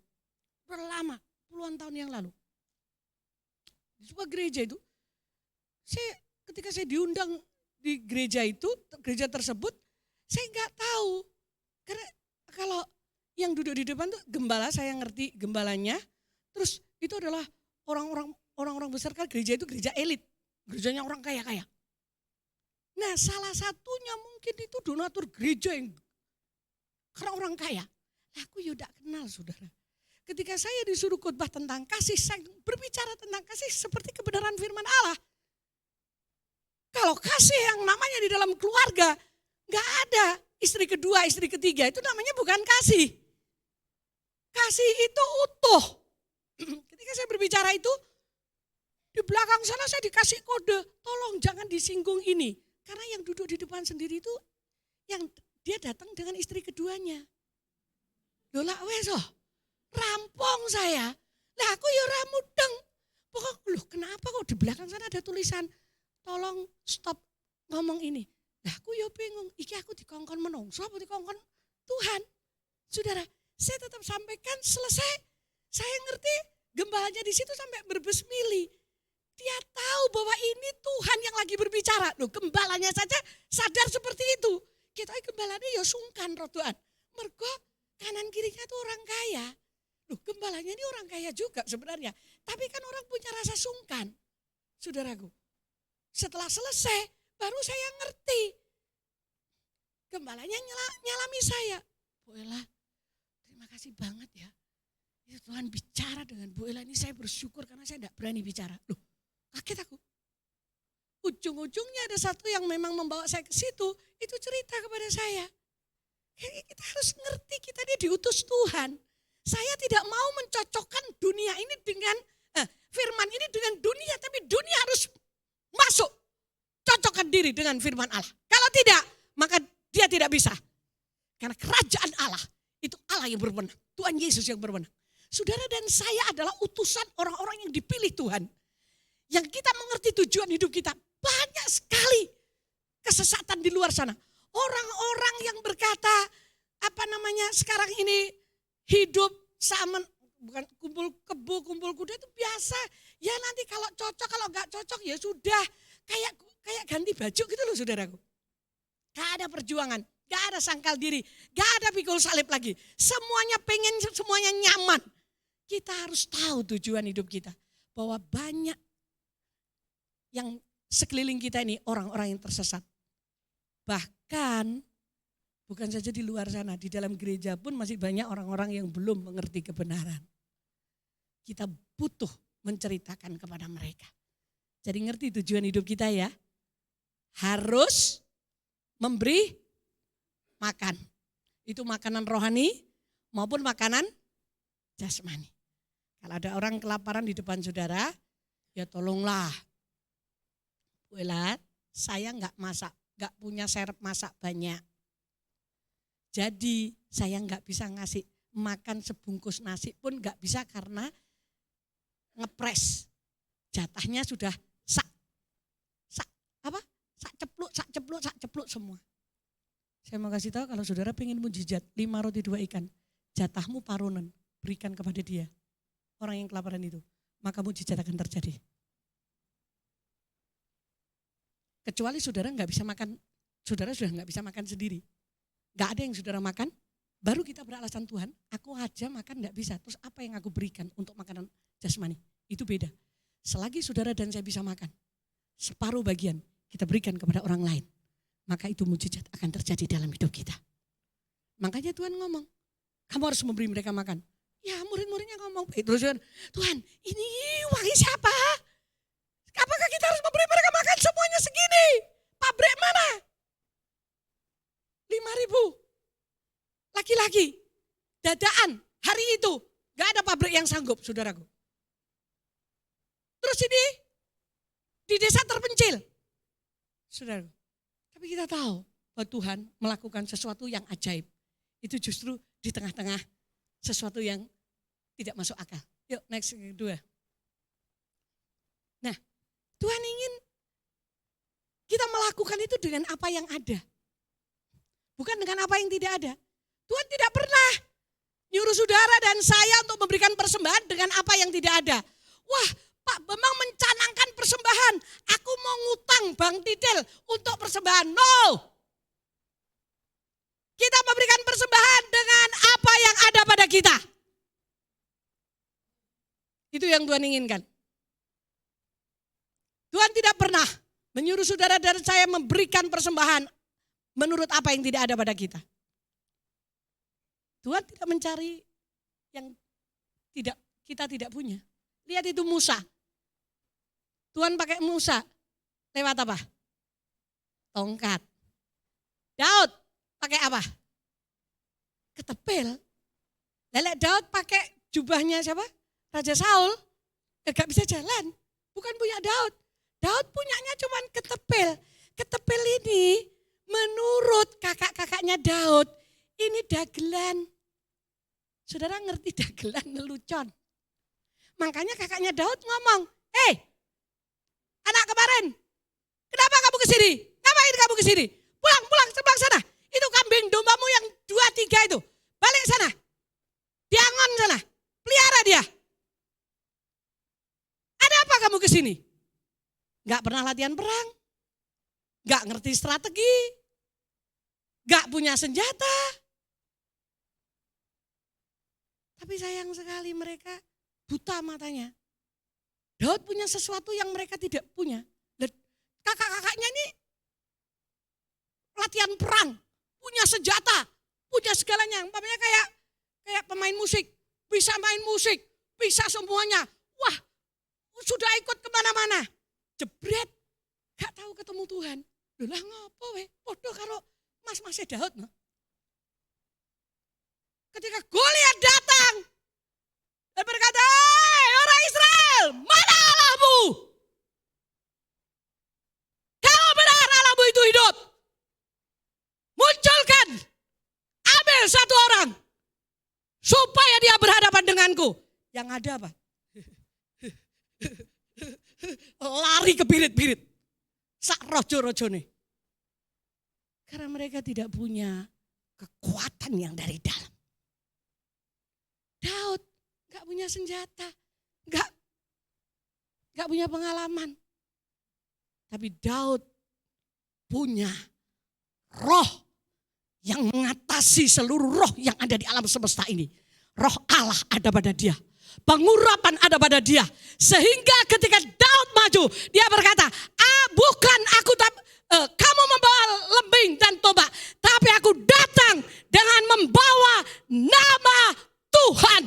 berlama, puluhan tahun yang lalu. Di sebuah gereja itu, ketika saya diundang di gereja itu, gereja tersebut, saya nggak tahu. Karena kalau yang duduk di depan tuh gembala, saya ngerti gembalanya. Terus itu adalah orang-orang besar, kan gereja itu gereja elit. Gerejanya orang kaya-kaya. Nah salah satunya mungkin itu donatur gereja yang karena orang kaya. Aku tidak kenal saudara. Ketika saya disuruh khotbah tentang kasih, saya berbicara tentang kasih seperti kebenaran firman Allah. Kalau kasih yang namanya di dalam keluarga, gak ada istri kedua, istri ketiga, itu namanya bukan kasih. Kasih itu utuh. Ketika saya berbicara itu, di belakang sana saya dikasih kode, tolong jangan disinggung ini. Karena yang duduk di depan sendiri itu, yang dia datang dengan istri keduanya. Lola wes rampung saya. Lah aku ya ramudeng. Pokok loh kenapa kok di belakang sana ada tulisan, tolong stop ngomong ini. Lah aku ya bingung, iki aku dikongkon menungso apa dikongkon Tuhan. Saudara, saya tetap sampaikan selesai. Saya ngerti gembalanya di situ sampai berbesmili. Dia tahu bahwa ini Tuhan yang lagi berbicara. Loh gembalanya saja sadar seperti itu. Kita gembalanya ya sungkan roh Tuhan. Mergo kanan kirinya tuh orang kaya. Loh gembalanya ini orang kaya juga sebenarnya. Tapi kan orang punya rasa sungkan. Saudaraku. Setelah selesai baru saya ngerti. Gembalanya nyalami saya. Bu Ella, terima kasih banget ya. Itu Tuhan bicara dengan Bu Ella ini, saya bersyukur karena saya tidak berani bicara. Loh kaget aku. Ujung-ujungnya ada satu yang memang membawa saya ke situ, itu cerita kepada saya. Kita harus ngerti kita ini diutus Tuhan. Saya tidak mau mencocokkan dunia ini dengan, firman ini dengan dunia, tapi dunia harus masuk. Cocokkan diri dengan firman Allah. Kalau tidak, maka dia tidak bisa. Karena kerajaan Allah, itu Allah yang berwenang. Tuhan Yesus yang berwenang. Saudara dan saya adalah utusan orang-orang yang dipilih Tuhan. Yang kita mengerti tujuan hidup kita. Banyak sekali kesesatan di luar sana. Orang-orang yang berkata, sekarang ini hidup sama, bukan kumpul kebo, kumpul kuda itu biasa. Ya nanti kalau cocok, kalau enggak cocok ya sudah. Kayak ganti baju gitu loh saudaraku. Gak ada perjuangan. Gak ada sangkal diri, gak ada pikul salib lagi. Semuanya pengen, semuanya nyaman. Kita harus tahu tujuan hidup kita. Bahwa banyak yang sekeliling kita ini orang-orang yang tersesat. Bahkan bukan saja di luar sana, di dalam gereja pun masih banyak orang-orang yang belum mengerti kebenaran. Kita butuh menceritakan kepada mereka. Jadi ngerti tujuan hidup kita ya. Harus memberi makan. Itu makanan rohani maupun makanan jasmani. Kalau ada orang kelaparan di depan saudara, ya tolonglah. Bu Ella, saya nggak punya serep masak banyak. Jadi saya nggak bisa ngasih makan sebungkus nasi pun nggak bisa karena ngepres. Jatahnya sudah sak cepluk semua. Saya mau kasih tahu kalau saudara pengen mujizat 5 roti 2 ikan, jatahmu parunan, berikan kepada dia. Orang yang kelaparan itu, maka mujizat akan terjadi. Kecuali saudara nggak bisa makan, saudara sudah nggak bisa makan sendiri. Nggak ada yang saudara makan, baru kita beralasan Tuhan, aku aja makan nggak bisa. Terus apa yang aku berikan untuk makanan jasmani? Itu beda. Selagi saudara dan saya bisa makan, separuh bagian kita berikan kepada orang lain. Maka itu mujizat akan terjadi dalam hidup kita. Makanya Tuhan ngomong, kamu harus memberi mereka makan. Ya murid-muridnya ngomong, terus Tuhan ini wangi siapa? Apakah kita harus memberi mereka makan semuanya segini? Pabrik mana? 5.000 laki-laki, dadaan hari itu. Gak ada pabrik yang sanggup saudaraku. Terus ini di desa terpencil. Saudaraku, tapi kita tahu bahwa Tuhan melakukan sesuatu yang ajaib. Itu justru di tengah-tengah sesuatu yang tidak masuk akal. Yuk next yang kedua. Nah, Tuhan ingin kita melakukan itu dengan apa yang ada. Bukan dengan apa yang tidak ada. Tuhan tidak pernah nyuruh saudara dan saya untuk memberikan persembahan dengan apa yang tidak ada. Wah, Pak Bambang mencanangkan persembahan. Aku mau ngutang Bang Tidel untuk persembahan. No. Kita memberikan persembahan dengan apa yang ada pada kita. Itu yang Tuhan inginkan. Tuhan tidak pernah menyuruh saudara dan saya memberikan persembahan menurut apa yang tidak ada pada kita. Tuhan tidak mencari yang kita tidak punya. Lihat itu Musa. Tuhan pakai Musa lewat apa? Tongkat. Daud pakai apa? Ketepil. Lelek Daud pakai jubahnya siapa? Raja Saul. Gak bisa jalan. Bukan punya Daud. Daud punyanya cuman ketepil. Ketepil ini menurut kakak-kakaknya Daud ini dagelan. Saudara ngerti dagelan lelucon. Makanya kakaknya Daud ngomong, "Hei, anak kemarin, kenapa kamu kesini? Ngapain kamu kesini? Pulang sebelah sana. Itu kambing dombamu yang 2-3 itu. Balik sana. Diangon sana. Pelihara dia. Ada apa kamu kesini? Gak pernah latihan perang. Gak ngerti strategi. Gak punya senjata. Tapi sayang sekali mereka buta matanya. Daud punya sesuatu yang mereka tidak punya. Kakak-kakaknya ini latihan perang, punya senjata, punya segalanya. Umpamanya kayak pemain musik, bisa main musik, bisa semuanya. Wah, sudah ikut kemana-mana. Jebret, gak tahu ketemu Tuhan. Lah ngopo weh, podo karo mas-masnya Daud. No? Ketika Goliat datang dan berkata, "Hei orang Israel, mana Allahmu? Kalau benar Allahmu itu hidup, munculkan, ambil satu orang, supaya dia berhadapan denganku." Yang ada apa? Lari ke birit-birit. Sak rojo-rojo nih. Karena mereka tidak punya kekuatan yang dari dalam. Daud gak punya senjata, gak punya pengalaman. Tapi Daud punya roh yang mengatasi seluruh roh yang ada di alam semesta ini. Roh Allah ada pada dia. Pengurapan ada pada dia. Sehingga ketika Daud maju, dia berkata, bukan aku kamu membawa lembing dan tombak, tapi aku datang dengan membawa nama Tuhan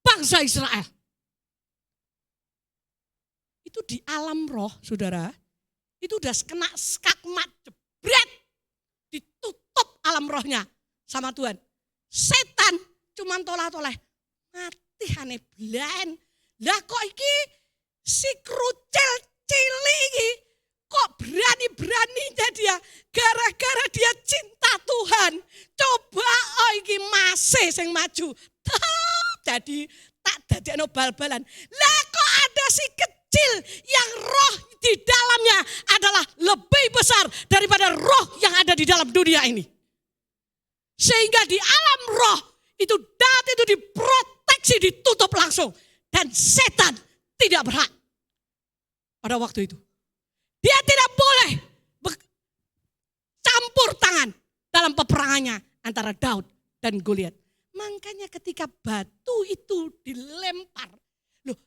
bangsa Israel. Itu di alam roh, saudara. Itu udah kena skakmat, jebret. Ditutup alam rohnya sama Tuhan. Setan cuman tolah-toleh. Mati hane blan. Lah kok iki si krucil cilik iki kok berani-beraninya dia gara-gara dia cinta Tuhan. Coba iki masih sing maju. Jadi tak dadekno bal-balan. Lah kok ada si kecil yang roh di dalamnya adalah lebih besar daripada roh yang ada di dalam dunia ini. Sehingga di alam roh itu Daud itu diproteksi, ditutup langsung. Dan setan tidak berhak pada waktu itu. Dia tidak boleh campur tangan dalam peperangannya antara Daud dan Goliat. Makanya ketika batu itu dilempar, loh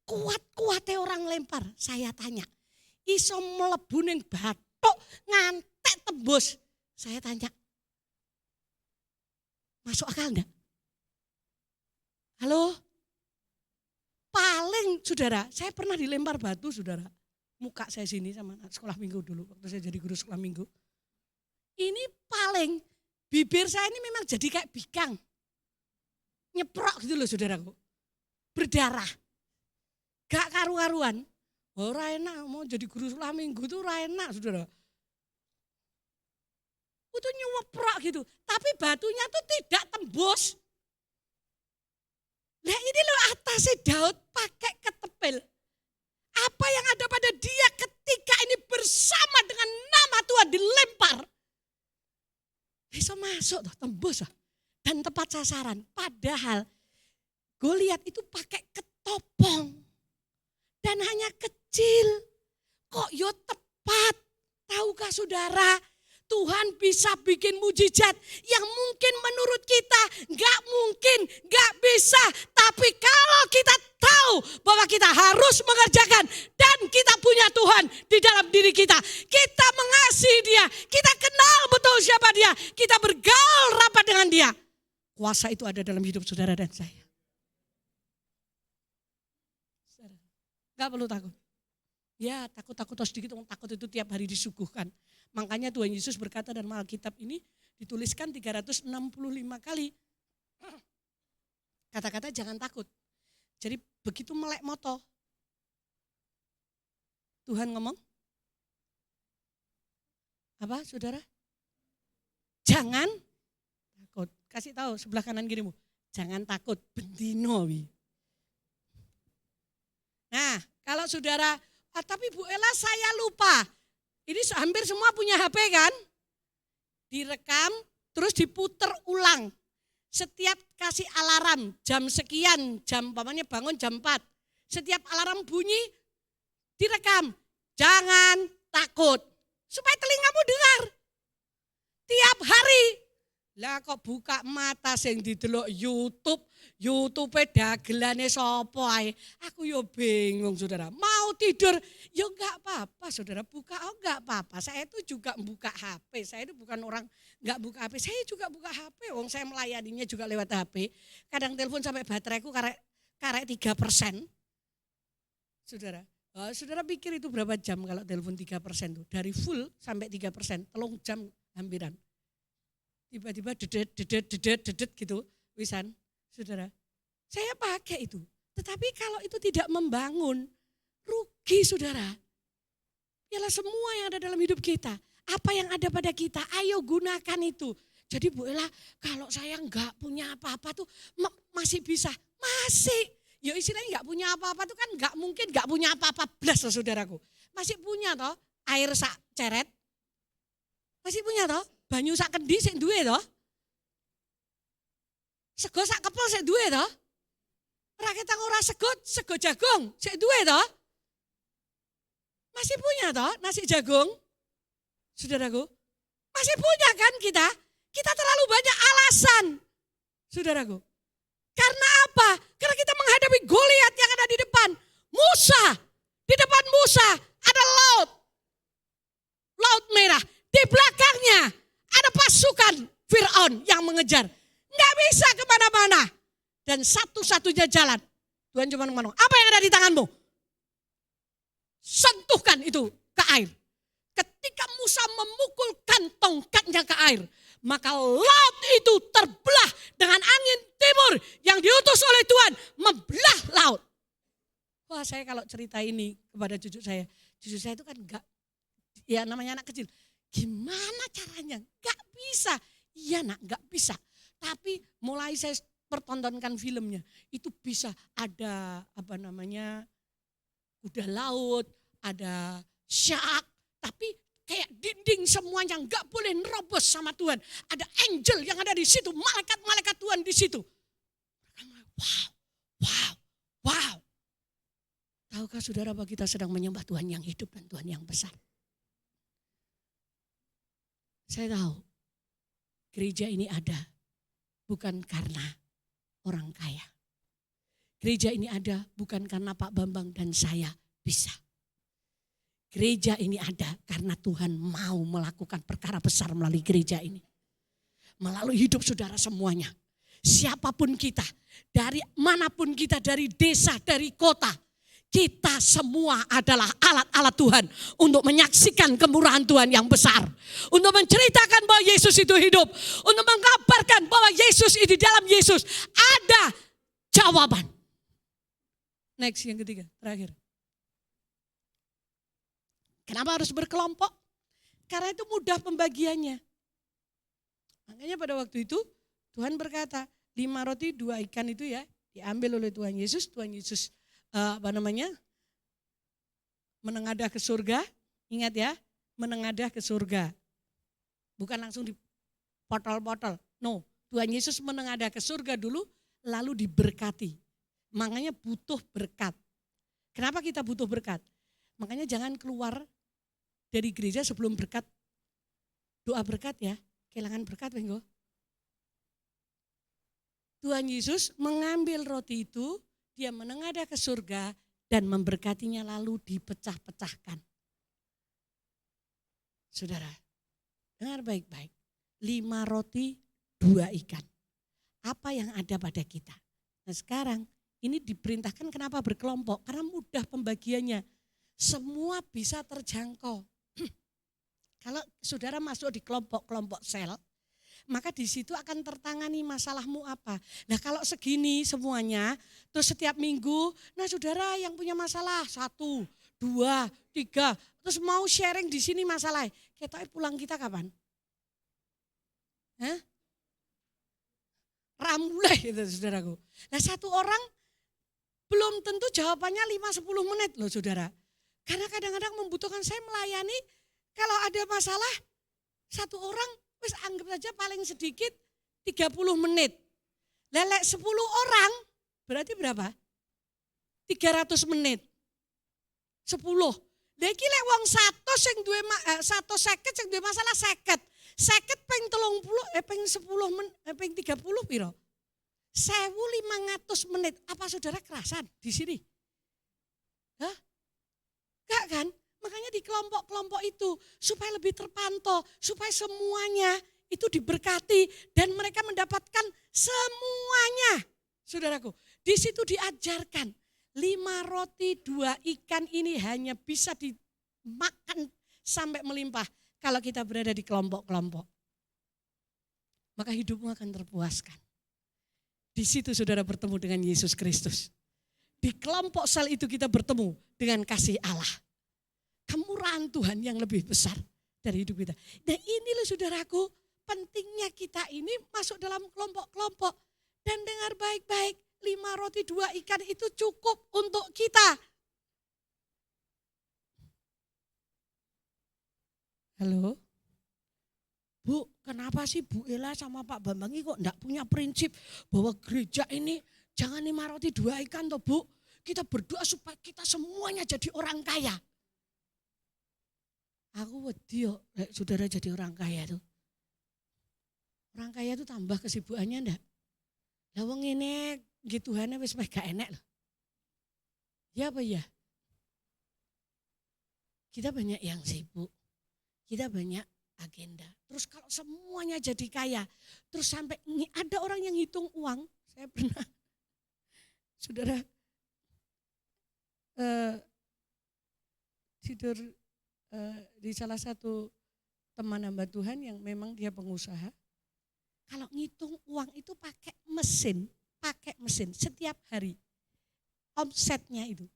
kuat-kuatnya orang lempar, saya tanya, iso mlebu ning bathuk ngantek tembus. Saya tanya, masuk akal enggak? Halo? Paling saudara, saya pernah dilempar batu saudara. Muka saya sini sama sekolah minggu dulu, waktu saya jadi guru sekolah minggu. Ini paling, bibir saya ini memang jadi kayak bikang. Nyeprok gitu loh saudaraku. Berdarah. Gak karu-karuan. Ora enak mau jadi guru sekolah minggu itu ora enak saudara. Itu nyeprok gitu. Tapi batunya tuh tidak tembus. Nah ini loh atasnya Daud pakai ketepil. Apa yang ada pada dia ketika ini bersama dengan nama Tuhan dilempar. Bisa masuk tuh, tembus lah. Dan tepat sasaran. Padahal Goliat itu pakai ketopong. Dan hanya kecil. Kok yo tepat. Tahukah saudara, Tuhan bisa bikin mujizat yang mungkin menurut kita gak mungkin, gak bisa. Tapi kalau kita tahu bahwa kita harus mengerjakan dan kita punya Tuhan di dalam diri kita. Kita mengasihi dia, kita kenal betul siapa dia, kita bergaul rapat dengan dia. Kuasa itu ada dalam hidup saudara dan saya. Gak perlu takut. Ya takut-takut sedikit, takut itu tiap hari disuguhkan. Makanya Tuhan Yesus berkata dalam Alkitab ini dituliskan 365 kali. Kata-kata jangan takut. Jadi begitu melek moto. Tuhan ngomong. Apa saudara? Jangan takut. Kasih tahu sebelah kanan kirimu. Jangan takut, bendino. Nah kalau saudara, tapi Bu Ella saya lupa. Ini hampir semua punya HP kan? Direkam, terus diputer ulang. Setiap kasih alarm jam sekian, jam umpamanya bangun jam 4. Setiap alarm bunyi, direkam. Jangan takut. Supaya telingamu dengar. Tiap hari. Lah kok buka mata sing didelok YouTube dagelane sapa ae. Aku yo bingung saudara. Mau tidur yo enggak apa-apa saudara, buka enggak apa-apa. Saya itu juga buka HP. Saya itu bukan orang enggak buka HP. Saya juga buka HP. Wong saya melayaninya juga lewat HP. Kadang telepon sampai bateraiku karek 3%. Saudara. Saudara pikir itu berapa jam kalau telepon 3% tuh? Dari full sampai 3%, 3 jam hampiran. Tiba-tiba dedet gitu, wisan, saudara. Saya pakai itu. Tetapi kalau itu tidak membangun, rugi saudara. Ialah semua yang ada dalam hidup kita. Apa yang ada pada kita, ayo gunakan itu. Jadi Bu Ella, kalau saya enggak punya apa-apa tuh masih bisa. Masih. Ya istilahnya enggak punya apa-apa tuh kan enggak mungkin enggak punya apa-apa blas loh saudaraku. Masih punya toh air sak ceret. Masih punya toh. Banyu sak kendi sik duwe to? Sego sak kepel sik duwe to? Ora ketang ora sego jagung sik duwe to? Masih punya to nasi jagung? Saudaraku, masih punya kan kita? Kita terlalu banyak alasan, saudaraku. Karena apa? Karena kita menghadapi Goliat yang ada di depan. Musa, di depan Musa ada laut merah. Di belakangnya ada pasukan Fir'aun yang mengejar. Nggak bisa kemana-mana. Dan satu-satunya jalan, Tuhan cuma ngomong, apa yang ada di tanganmu? Sentuhkan itu ke air. Ketika Musa memukulkan tongkatnya ke air, maka laut itu terbelah dengan angin timur yang diutus oleh Tuhan, membelah laut. Wah, saya kalau cerita ini kepada cucu saya itu kan enggak, ya namanya anak kecil. Gimana caranya? Enggak bisa. Iya nak, enggak bisa. Tapi mulai saya pertontonkan filmnya, itu bisa ada kuda laut, ada shark, tapi kayak dinding semuanya nggak boleh nerobos sama Tuhan. Ada angel yang ada di situ, malaikat-malaikat Tuhan di situ. Wow. Tahukah saudara bahwa kita sedang menyembah Tuhan yang hidup dan Tuhan yang besar? Saya tahu gereja ini ada bukan karena orang kaya. Gereja ini ada bukan karena Pak Bambang dan saya bisa. Gereja ini ada karena Tuhan mau melakukan perkara besar melalui gereja ini. Melalui hidup saudara semuanya. Siapapun kita, dari manapun kita, dari desa, dari kota. Kita semua adalah alat-alat Tuhan untuk menyaksikan kemurahan Tuhan yang besar. Untuk menceritakan bahwa Yesus itu hidup. Untuk mengabarkan bahwa Yesus di dalam Yesus ada jawaban. Next, yang ketiga, terakhir. Kenapa harus berkelompok? Karena itu mudah pembagiannya. Makanya pada waktu itu Tuhan berkata, 5 roti 2 ikan itu ya diambil oleh Tuhan Yesus. Tuhan Yesus menengadah ke surga. Ingat ya, menengadah ke surga. Bukan langsung dipotol-potol. No, Tuhan Yesus menengadah ke surga dulu lalu diberkati. Makanya butuh berkat. Kenapa kita butuh berkat? Makanya jangan keluar dari gereja sebelum berkat. Doa berkat ya, kehilangan berkat Benggo. Tuhan Yesus mengambil roti itu, dia menengadah ke surga dan memberkatinya lalu dipecah-pecahkan. Saudara, dengar baik-baik. 5 roti, 2 ikan. Apa yang ada pada kita? Nah sekarang ini diperintahkan kenapa berkelompok? Karena mudah pembagiannya. Semua bisa terjangkau. Kalau saudara masuk di kelompok-kelompok sel, maka di situ akan tertangani masalahmu apa. Nah kalau segini semuanya, terus setiap minggu, nah saudara yang punya masalah 1, 2, 3, terus mau sharing di sini masalah. Kita pulang kita kapan? Hah? Ramulai gitu saudaraku. Nah satu orang belum tentu jawabannya 5-10 menit loh saudara. Karena kadang-kadang membutuhkan saya melayani, kalau ada masalah satu orang, wis anggap saja paling sedikit 30 menit. Lelek 10 orang berarti berapa? 300 menit. 10. Lagi lek wong 100 sing duwe 150 sing duwe masalah 50. 50 ping 30 ping 10 menit ping 30 piro? 1.500 menit. Apa saudara kerasan di sini? Hah? Enggak kan? Makanya di kelompok-kelompok itu supaya lebih terpantau, supaya semuanya itu diberkati dan mereka mendapatkan semuanya. Saudaraku, di situ diajarkan 5 roti 2 ikan ini hanya bisa dimakan sampai melimpah kalau kita berada di kelompok-kelompok. Maka hidupmu akan terpuaskan. Di situ saudara bertemu dengan Yesus Kristus. Di kelompok sel itu kita bertemu dengan kasih Allah. Kemurahan Tuhan yang lebih besar dari hidup kita. Dan ini loh saudaraku, pentingnya kita ini masuk dalam kelompok-kelompok. Dan dengar baik-baik, 5 roti 2 ikan itu cukup untuk kita. Halo? Bu, kenapa sih Bu Ella sama Pak Bambang ini kok enggak punya prinsip bahwa gereja ini jangan 5 roti 2 ikan toh Bu. Kita berdoa supaya kita semuanya jadi orang kaya. Aku wedi yo, saudara jadi orang kaya tuh. Orang kaya itu tambah kesibukannya enggak? Lah wong ngene nggih Tuhane wis gak enek loh. Ya apa ya? Kita banyak yang sibuk, kita banyak agenda. Terus kalau semuanya jadi kaya, terus sampai ada orang yang hitung uang. Saya pernah, saudara, tidur di salah satu teman hamba Tuhan yang memang dia pengusaha. Kalau ngitung uang itu pakai mesin setiap hari. Omsetnya itu.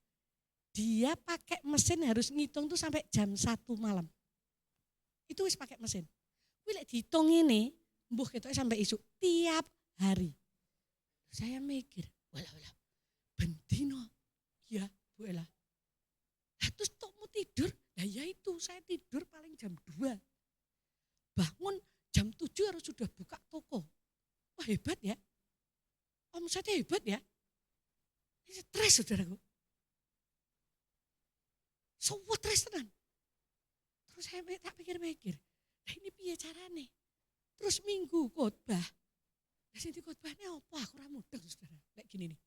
Dia pakai mesin harus ngitung tuh sampai jam 1 malam. Itu wis pakai mesin. Kuwi lek dihitung ini, mbuh ketoke sampai isu tiap hari. Saya mikir, walah bendino. Ya, Bu Ella. Lah terus tokmu tidur? Lah ya itu, saya tidur paling jam 2. Bangun jam 7 harus sudah buka toko. Wah hebat ya. Omsetnya hebat ya. Ini stres saudaraku. Stres tenan. Terus saya tak pikir-pikir, nah ini piye carane? Terus minggu khotbah. Lah sing khotbahnya apa? Aku ora mudeng saudara. Kayak gini nih.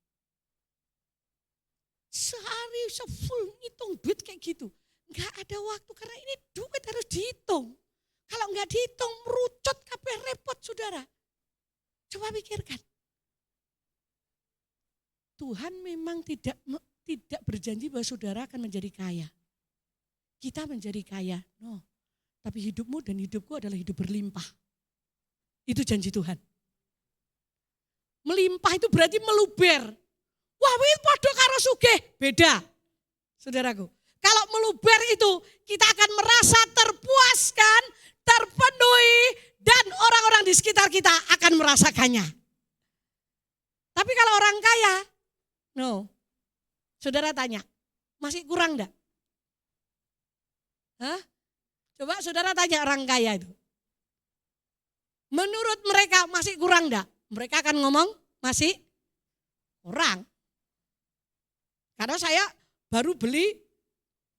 Sehari full ngitung duit kayak gitu. Enggak ada waktu karena ini duit harus dihitung. Kalau enggak dihitung merucut kabeh repot saudara. Coba pikirkan. Tuhan memang tidak berjanji bahwa saudara akan menjadi kaya. Kita menjadi kaya, no. Tapi hidupmu dan hidupku adalah hidup berlimpah. Itu janji Tuhan. Melimpah itu berarti meluber. Wah, ini podo karo sugih, beda. Saudaraku, kalau meluber itu kita akan merasa terpuaskan, terpenuhi, dan orang-orang di sekitar kita akan merasakannya. Tapi kalau orang kaya, no. Saudara tanya, masih kurang enggak? Hah? Coba saudara tanya orang kaya itu. Menurut mereka masih kurang enggak? Mereka akan ngomong masih kurang. Karena saya baru beli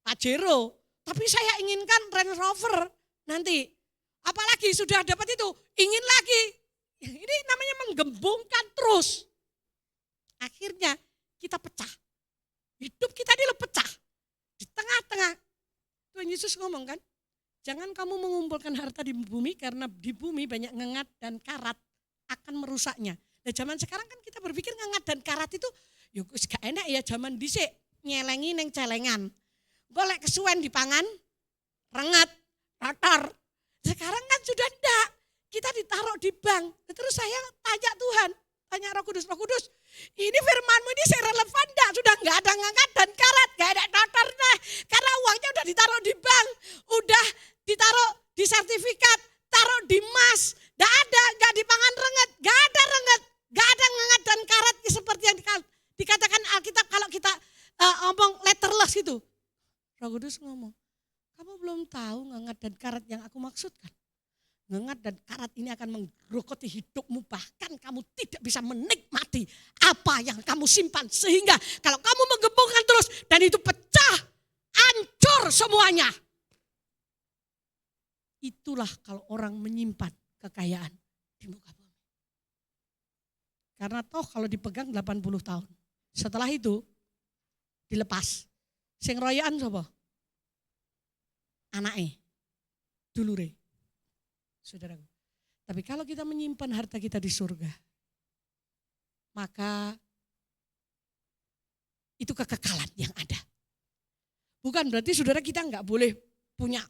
Pajero, tapi saya inginkan Range Rover nanti. Apalagi sudah dapat itu, ingin lagi. Ini namanya menggembungkan terus. Akhirnya kita pecah. Hidup kita ini pecah. Di tengah-tengah. Tuhan Yesus ngomong kan, jangan kamu mengumpulkan harta di bumi karena di bumi banyak ngengat dan karat akan merusaknya. Nah zaman sekarang kan kita berpikir ngengat dan karat itu, yuk gak enak ya zaman dhisik nyelengi neng celengan. Golek kesuwen di pangan, rengat, kotor. Sekarang kan sudah enggak, kita ditaruh di bank. Terus saya tanya Tuhan, tanya Roh Kudus, ini firmanmu ini relevan enggak? Sudah enggak ada ngengat dan karat, enggak ada kotor nah. Karena uangnya udah ditaruh di bank, udah ditaruh di sertifikat, taruh di emas. Enggak di pangan renget, enggak ada ngengat dan karat seperti yang dikatakan Alkitab kalau kita ngomong letterless gitu. Roh Kudus ngomong, kamu belum tahu ngengat dan karat yang aku maksudkan. Ngengat dan karat ini akan menggerogoti hidupmu, bahkan kamu tidak bisa menikmati apa yang kamu simpan. Sehingga kalau kamu menggembungkan terus dan itu pecah, hancur semuanya. Itulah kalau orang menyimpan kekayaan di muka bumi. Karena toh kalau dipegang 80 tahun. Setelah itu dilepas. Sing royaan sapa? Anake, dulure. Saudaraku. Tapi kalau kita menyimpan harta kita di surga, maka itu kekekalan yang ada. Bukan berarti saudara kita enggak boleh punya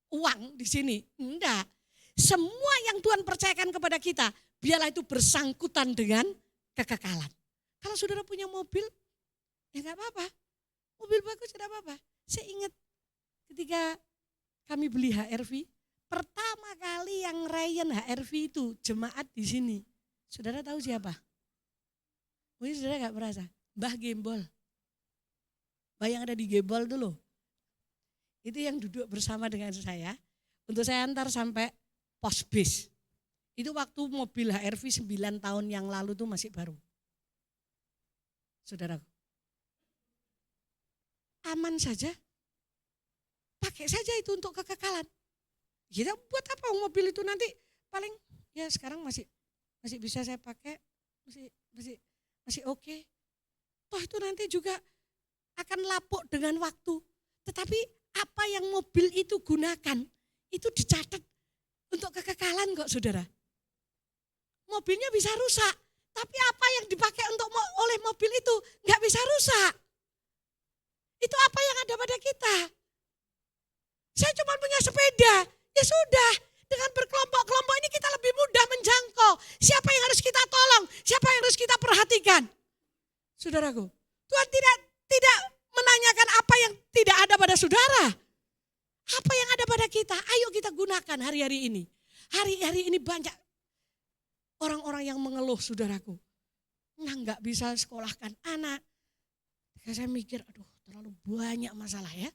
uang di sini. Enggak. Semua yang Tuhan percayakan kepada kita, biarlah itu bersangkutan dengan kekekalan. Kalau saudara punya mobil, ya enggak apa-apa. Mobil bagus enggak apa-apa. Saya ingat ketika kami beli HRV, pertama kali yang ngerayain HRV itu jemaat di sini. Saudara tahu siapa? Mungkin saudara gak merasa. Mbah Gembol. Mbah yang ada di Gembol dulu. Itu yang duduk bersama dengan saya. Untuk saya antar sampai pos bis. Itu waktu mobil HRV 9 tahun yang lalu tuh masih baru. Saudaraku. Aman saja. Pakai saja itu untuk kekekalan. Kita buat apa mobil itu nanti paling ya sekarang masih bisa saya pakai, masih oke. Toh itu nanti juga akan lapuk dengan waktu. Tetapi apa yang mobil itu gunakan, itu dicatat untuk kekekalan kok saudara. Mobilnya bisa rusak, tapi apa yang dipakai oleh mobil itu nggak bisa rusak. Itu apa yang ada pada kita. Saya cuma punya sepeda, ya sudah. Dengan berkelompok-kelompok ini kita lebih mudah menjangkau. Siapa yang harus kita tolong, siapa yang harus kita perhatikan. Saudaraku, Tuhan tidak menanyakan apa yang tidak ada pada saudara. Apa yang ada pada kita, ayo kita gunakan hari-hari ini. Hari-hari ini banyak orang-orang yang mengeluh saudaraku. Nggak bisa sekolahkan anak. Saya mikir, aduh terlalu banyak masalah ya.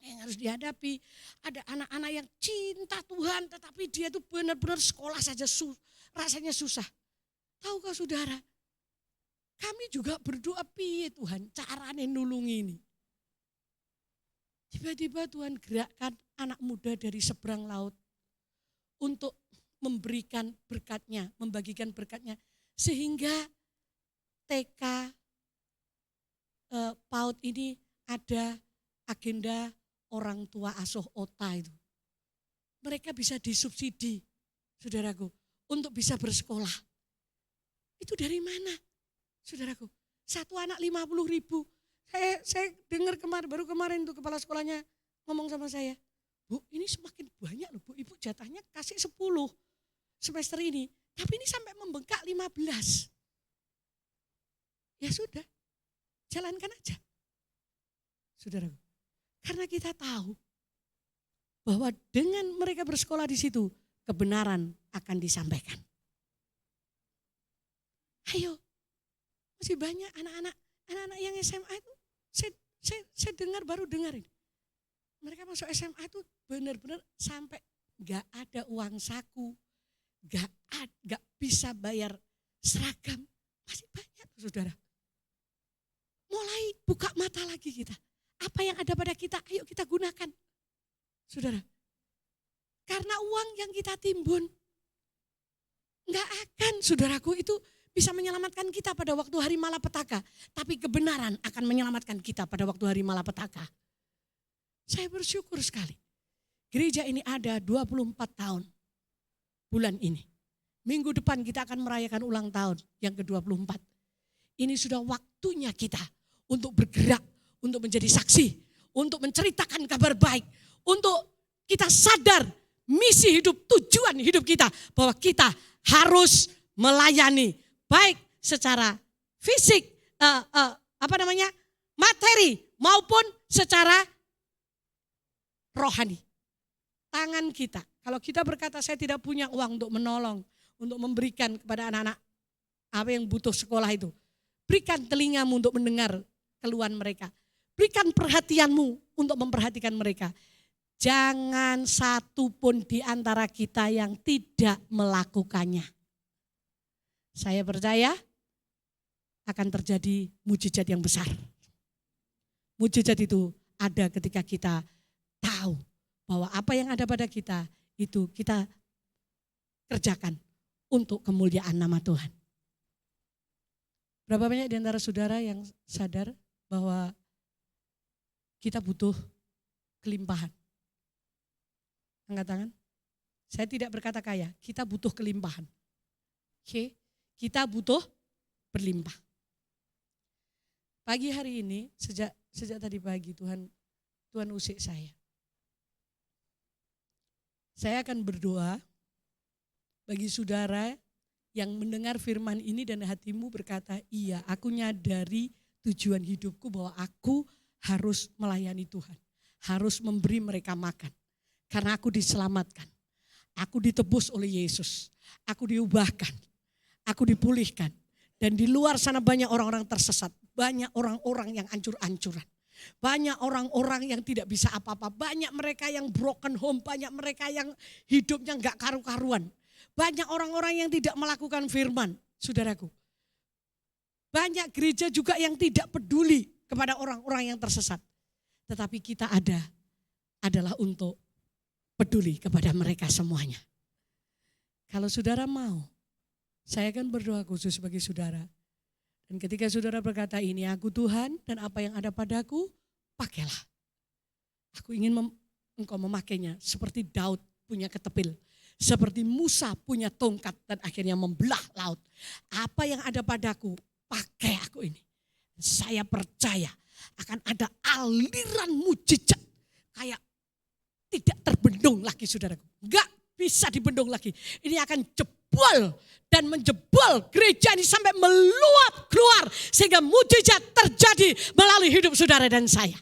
Yang harus dihadapi. Ada anak-anak yang cinta Tuhan tetapi dia tuh benar-benar sekolah saja rasanya susah. Tahukah saudara? Kami juga berdoa piye Tuhan caranya nulungi ini. Tiba-tiba Tuhan gerakkan anak muda dari seberang laut untuk memberikan berkatnya, membagikan berkatnya. Sehingga TK PAUD ini ada agenda orang tua asuh OTA itu. Mereka bisa disubsidi, saudaraku, untuk bisa bersekolah. Itu dari mana, saudaraku? Satu anak 50.000. Saya dengar baru kemarin tuh kepala sekolahnya ngomong sama saya. Bu, ini semakin banyak loh Bu, Ibu jatahnya kasih 10 semester ini. Tapi ini sampai membengkak 15. Ya sudah, jalankan aja. Saudaraku, karena kita tahu bahwa dengan mereka bersekolah di situ, kebenaran akan disampaikan. Ayo, masih banyak anak-anak yang SMA itu, saya baru dengar ini. Mereka masuk SMA itu benar-benar sampai gak ada uang saku, gak bisa bayar seragam. Masih banyak saudara. Mulai buka mata lagi kita. Apa yang ada pada kita, ayo kita gunakan. Saudara, karena uang yang kita timbun, gak akan saudaraku itu bisa menyelamatkan kita pada waktu hari malapetaka. Tapi kebenaran akan menyelamatkan kita pada waktu hari malapetaka. Saya bersyukur sekali. Gereja ini ada 24 tahun bulan ini. Minggu depan kita akan merayakan ulang tahun yang ke-24. Ini sudah waktunya kita untuk bergerak, untuk menjadi saksi, untuk menceritakan kabar baik, untuk kita sadar misi hidup, tujuan hidup kita, bahwa kita harus melayani baik secara fisik, materi maupun secara rohani. Tangan kita, kalau kita berkata saya tidak punya uang untuk menolong, untuk memberikan kepada anak-anak apa yang butuh sekolah itu. Berikan telingamu untuk mendengar keluhan mereka. Berikan perhatianmu untuk memperhatikan mereka. Jangan satu pun di antara kita yang tidak melakukannya. Saya percaya akan terjadi mujizat yang besar. Mujizat itu ada ketika kita tahu bahwa apa yang ada pada kita itu kita kerjakan untuk kemuliaan nama Tuhan. Berapa banyak di antara saudara yang sadar bahwa kita butuh kelimpahan? Angkat tangan. Saya tidak berkata kaya, kita butuh kelimpahan. Oke, kita butuh berlimpah. Pagi hari ini, sejak tadi pagi Tuhan usik saya. Saya akan berdoa bagi saudara yang mendengar firman ini dan hatimu berkata, iya aku nyadari tujuan hidupku bahwa aku harus melayani Tuhan. Harus memberi mereka makan. Karena aku diselamatkan. Aku ditebus oleh Yesus. Aku diubahkan. Aku dipulihkan. Dan di luar sana banyak orang-orang tersesat. Banyak orang-orang yang ancur-ancuran. Banyak orang-orang yang tidak bisa apa-apa. Banyak mereka yang broken home. Banyak mereka yang hidupnya gak karu-karuan. Banyak orang-orang yang tidak melakukan firman, saudaraku. Banyak gereja juga yang tidak peduli kepada orang-orang yang tersesat. Tetapi kita adalah untuk peduli kepada mereka semuanya. Kalau saudara mau, saya akan berdoa khusus bagi saudara. Dan ketika saudara berkata, ini aku Tuhan dan apa yang ada padaku, pakailah. Aku ingin engkau memakainya seperti Daud punya ketepil. Seperti Musa punya tongkat dan akhirnya membelah laut. Apa yang ada padaku, pakai aku ini. Saya percaya akan ada aliran mujizat. Kayak tidak terbendung lagi saudaraku. Enggak bisa dibendung lagi. Ini akan jebol dan menjebol gereja ini sampai meluap keluar. Sehingga mujizat terjadi melalui hidup saudara dan saya.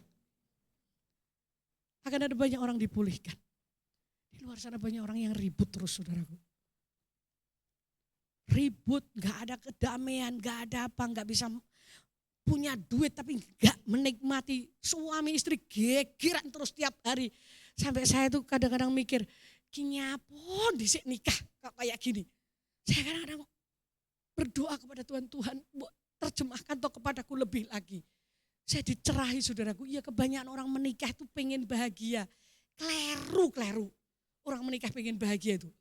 Akan ada banyak orang dipulihkan. Di luar sana banyak orang yang ribut terus saudaraku. Ribut, gak ada kedamaian, gak ada apa, gak bisa punya duit tapi gak menikmati. Suami istri gegeran terus tiap hari. Sampai saya tuh kadang-kadang mikir, kinyapon disik nikah kayak gini. Saya kadang-kadang berdoa kepada Tuhan, Tuhan terjemahkan toh kepadaku lebih lagi. Saya dicerahi saudaraku, iya kebanyakan orang menikah itu pengen bahagia. Kleru. Orang menikah pengen bahagia itu.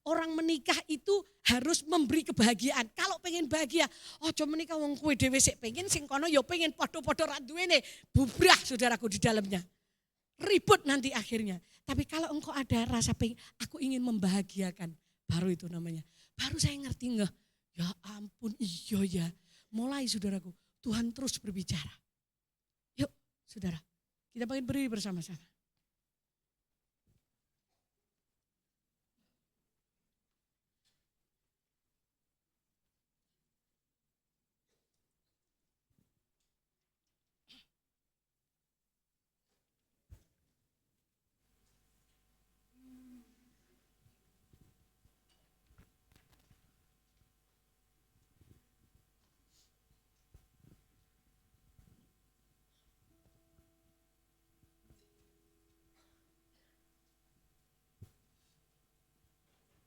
Orang menikah itu harus memberi kebahagiaan. Kalau pengen bahagia, ojo menikah wong kowe dhewe sik pengen sing kono ya pengen padha-padha ra duwene. Bubrah saudaraku di dalamnya. Ribut nanti akhirnya. Tapi kalau engkau ada rasa pengen, aku ingin membahagiakan. Baru itu namanya. Baru saya ngerti enggak? Ya ampun iya ya. Mulai saudaraku, Tuhan terus berbicara. Yuk saudara, kita pengen berdiri bersama-sama.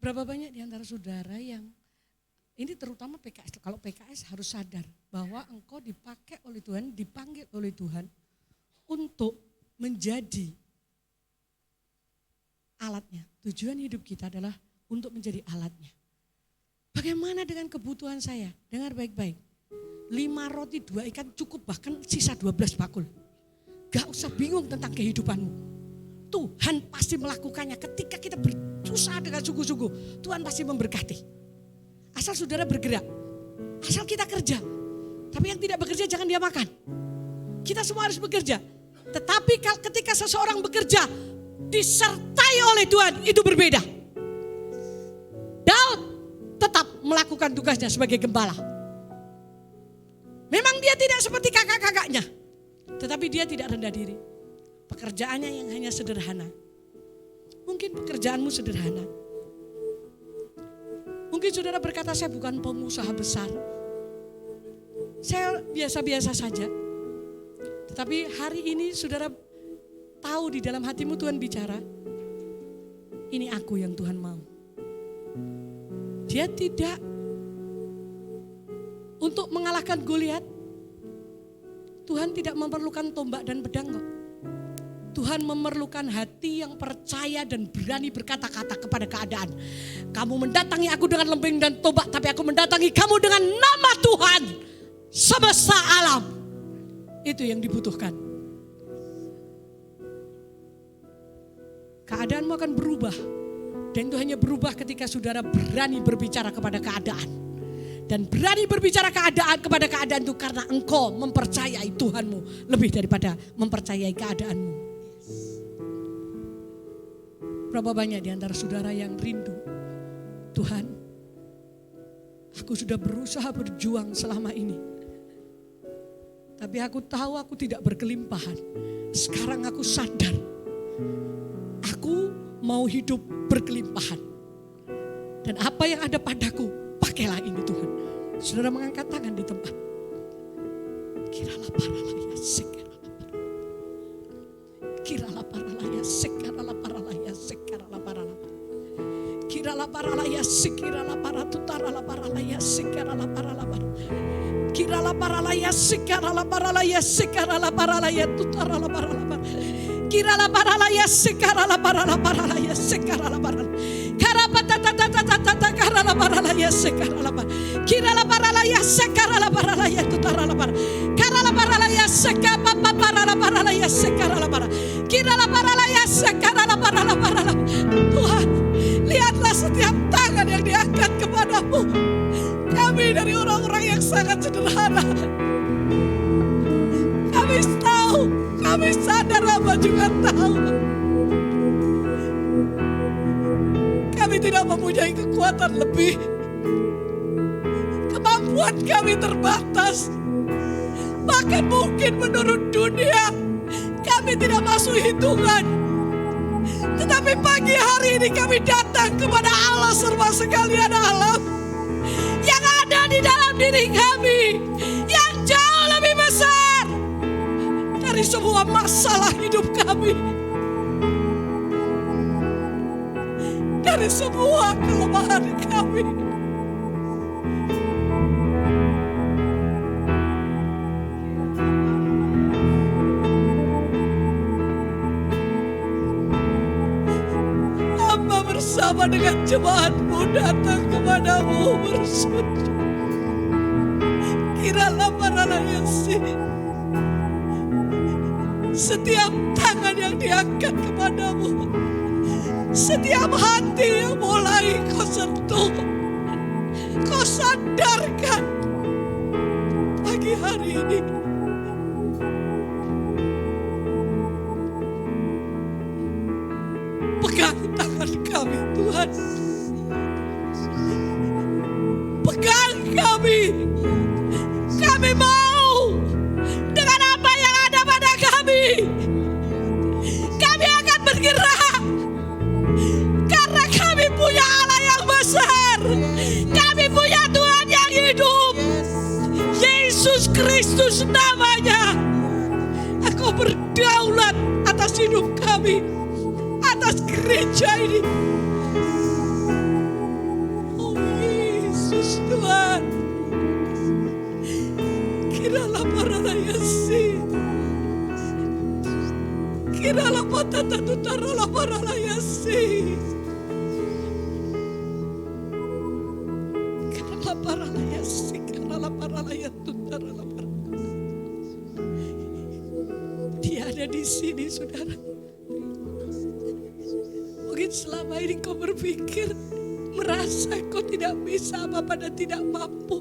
Berapa banyak di antara saudara yang, ini terutama PKS, kalau PKS harus sadar bahwa engkau dipakai oleh Tuhan, dipanggil oleh Tuhan untuk menjadi alatnya. Tujuan hidup kita adalah untuk menjadi alatnya. Bagaimana dengan kebutuhan saya? Dengar baik-baik. 5 roti 2 ikan cukup, bahkan sisa 12 bakul. Gak usah bingung tentang kehidupanmu. Tuhan pasti melakukannya ketika kita berusaha dengan sungguh-sungguh. Tuhan pasti memberkati. Asal saudara bergerak. Asal kita kerja. Tapi yang tidak bekerja jangan dia makan. Kita semua harus bekerja. Tetapi ketika seseorang bekerja disertai oleh Tuhan, itu berbeda. Daud tetap melakukan tugasnya sebagai gembala. Memang dia tidak seperti kakak-kakaknya. Tetapi dia tidak rendah diri. Pekerjaannya yang hanya sederhana. Mungkin pekerjaanmu sederhana. Mungkin saudara berkata, saya bukan pengusaha besar. Saya biasa-biasa saja. Tetapi hari ini saudara tahu di dalam hatimu Tuhan bicara. Ini aku yang Tuhan mau. Dia tidak untuk mengalahkan Goliat. Tuhan tidak memerlukan tombak dan pedang kok. Tuhan memerlukan hati yang percaya dan berani berkata-kata kepada keadaan. Kamu mendatangi aku dengan lembing dan tombak, tapi aku mendatangi kamu dengan nama Tuhan semesta alam. Itu yang dibutuhkan. Keadaanmu akan berubah. Dan itu hanya berubah ketika saudara berani berbicara kepada keadaan. Dan berani berbicara kepada keadaan itu karena engkau mempercayai Tuhanmu lebih daripada mempercayai keadaanmu. Berapa banyak di antara saudara yang rindu, Tuhan, aku sudah berusaha berjuang selama ini. Tapi aku tahu aku tidak berkelimpahan. Sekarang aku sadar, aku mau hidup berkelimpahan. Dan apa yang ada padaku, pakailah ini Tuhan. Saudara mengangkat tangan di tempat. Kiralah paralaya sekara. Kiralah paralaya sekara paralaya sekara paralaya. Kiralah paralaya sekira para tutara paralaya sekara paralaya. Kiralah paralaya sekara paralaya sekara paralaya tutara paralaya. Kiralah paralaya sekara paralaya sekara paralaya. Karapatatatatatatata karala baralaya sekarala. Kirala baralaya sekarala baralaya tutarala bar. Karala baralaya sekapa parala baralaya sekarala bar. Kirala baralaya sekarala barala barala. Tuhan, lihatlah setiap tangan yang diangkat kepadamu. Kami dari orang-orang yang sangat sederhana. Kami tahu, kami sadar, Hamba juga tahu. Kami tidak mempunyai kekuatan lebih. Kemampuan kami terbatas. Bahkan mungkin menurut dunia, kami tidak masuk hitungan. Tetapi pagi hari ini kami datang kepada Allah serba sekalian alam. Yang ada di dalam diri kami. Yang jauh lebih besar dari semua masalah hidup kami. Dari semua kelemahan kami. Hamba bersama dengan jemaatmu datang kepadamu bersujud. Kiralah para layasi. Setiap tangan yang diangkat kepadamu, setiap hati yang mulai kau sentuh, kau sadarkan pagi hari ini. Pegang tangan kami Tuhan. Pegang kami. Kami mau dengan apa yang ada pada kami. Kami akan bergerak. Karena kami punya Allah yang besar. Kami punya Tuhan yang hidup. Yesus Kristus namanya. Engkau berdaulat atas hidup kami. Atas gereja ini. Oh Yesus Tuhan. Kiralah para layasi. Kiralah patata tutaralah para layasi. Kiralah para layasi. Kiralah para layat tutaralah para. Dia ada di sini saudara. Mungkin selama ini kau berpikir, merasa kau tidak bisa apa dan tidak mampu.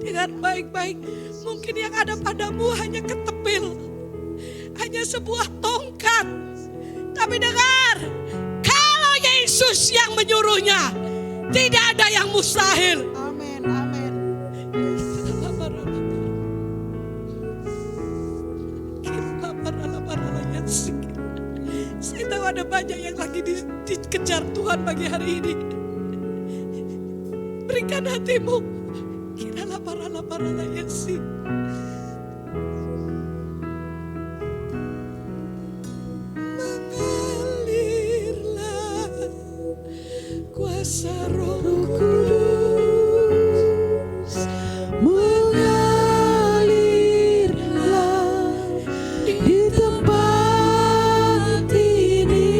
Dengan baik-baik, mungkin yang ada padamu hanya ketepil, hanya sebuah tongkat. Tapi dengar, kalau Yesus yang menyuruhnya, tidak ada yang mustahil. Amin, amin. Saya tahu ada banyak yang lagi dikejar Tuhan pagi hari ini. Berikan hatimu. Kiralah para layasi. Mengalirlah kuasa Roh Kudus. Mengalirlah di tempat ini.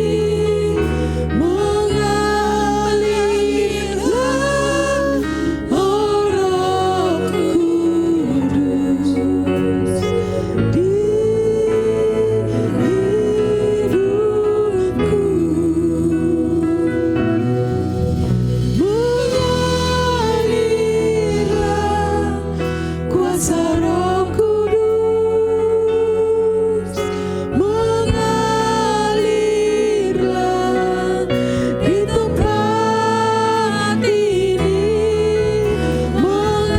Mengalirlah oh Roh Kudus di hidupku. Mengalirlah kuasa Roh Kudus. Mengalirlah di tempat ini. Mengalirlah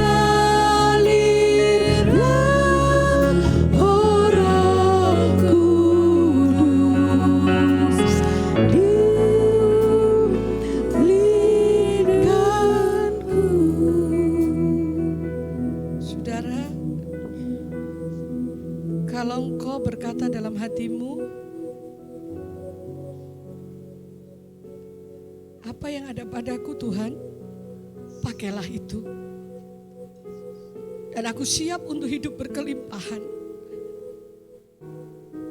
oh Roh Kudus di lidahku. Saudara, kalau engkau berkata dalam hatimu, apa yang ada padaku Tuhan, pakailah itu. Dan aku siap untuk hidup berkelimpahan.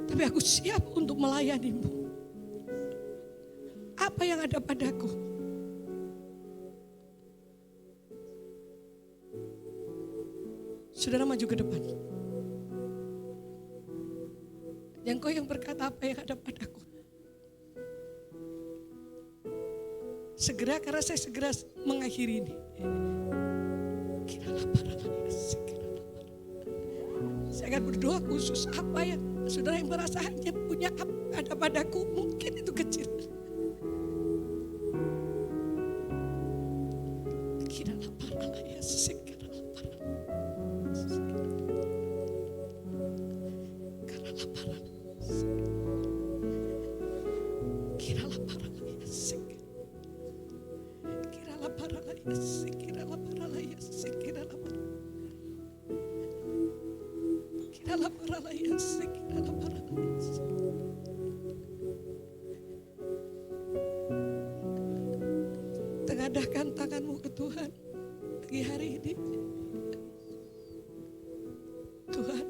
Tapi aku siap untuk melayanimu. apa yang ada padaku. Saudara maju ke depan. Yang kau yang berkata apa yang ada padaku. Segera, karena saya segera mengakhiri ini. Saya akan berdoa khusus apa yang saudara yang merasa hanya punya apa ada padaku, mungkin itu kecil. Tengadahkan tanganmu ke Tuhan pagi hari ini. Tuhan,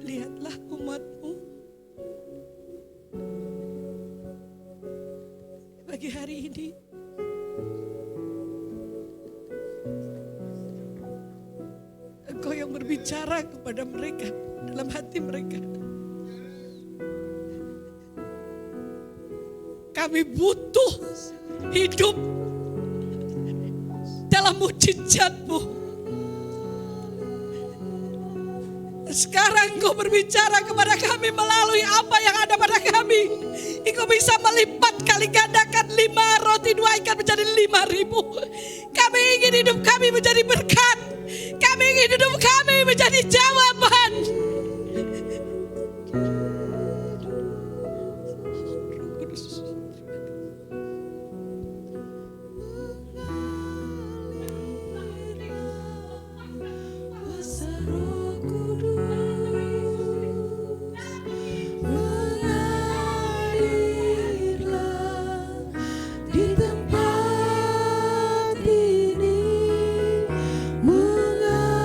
lihatlah umat-Mu pagi hari ini. Engkau yang berbicara kepada mereka dalam hati mereka. Kami butuh hidup dalam mujizat-Mu. Sekarang Engkau berbicara kepada kami melalui apa yang ada pada kami. Engkau bisa melipat kali gandakan 5 roti 2 ikan menjadi 5.000. Kami ingin hidup kami menjadi berkat. Kami ingin hidup kami menjadi jawaban. Mengalirlah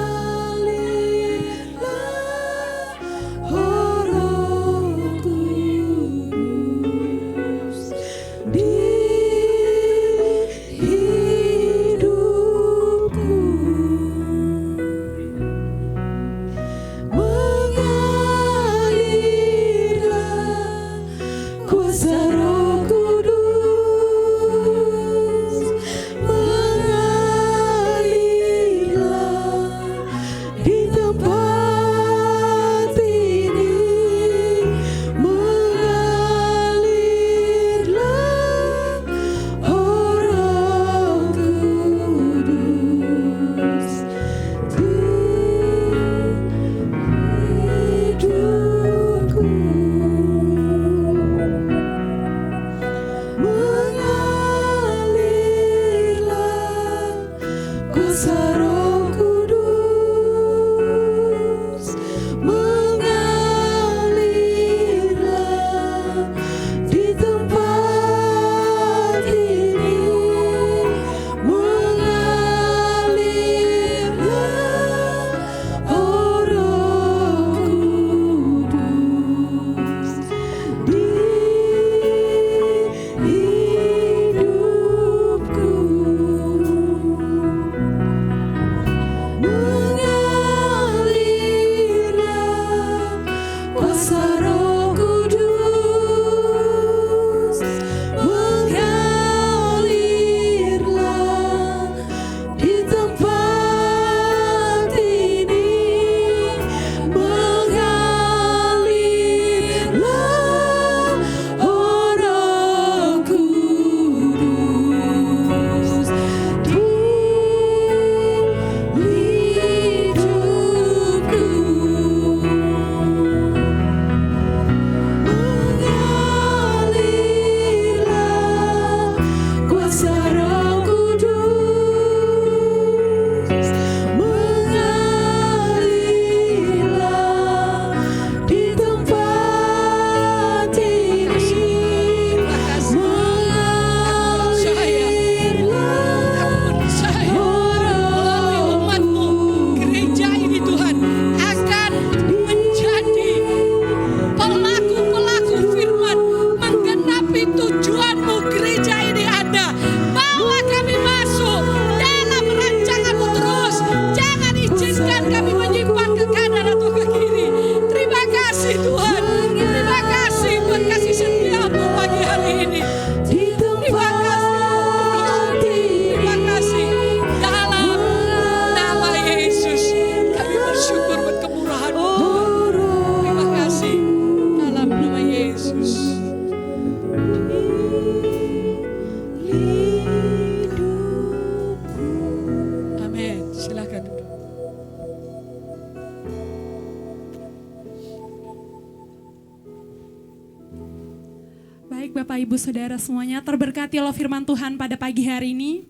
Bapak Ibu Saudara semuanya, terberkati oleh firman Tuhan pada pagi hari ini.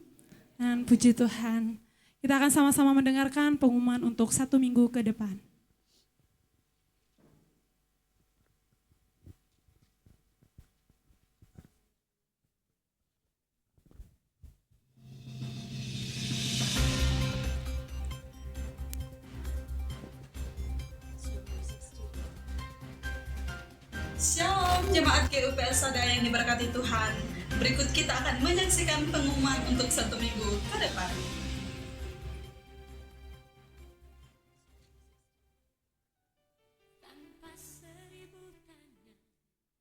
Dan puji Tuhan, kita akan sama-sama mendengarkan pengumuman untuk 1 minggu ke depan. Shalom jemaat GUPS Sadaya yang diberkati Tuhan. Berikut kita akan menyaksikan pengumuman untuk 1 minggu ke depan.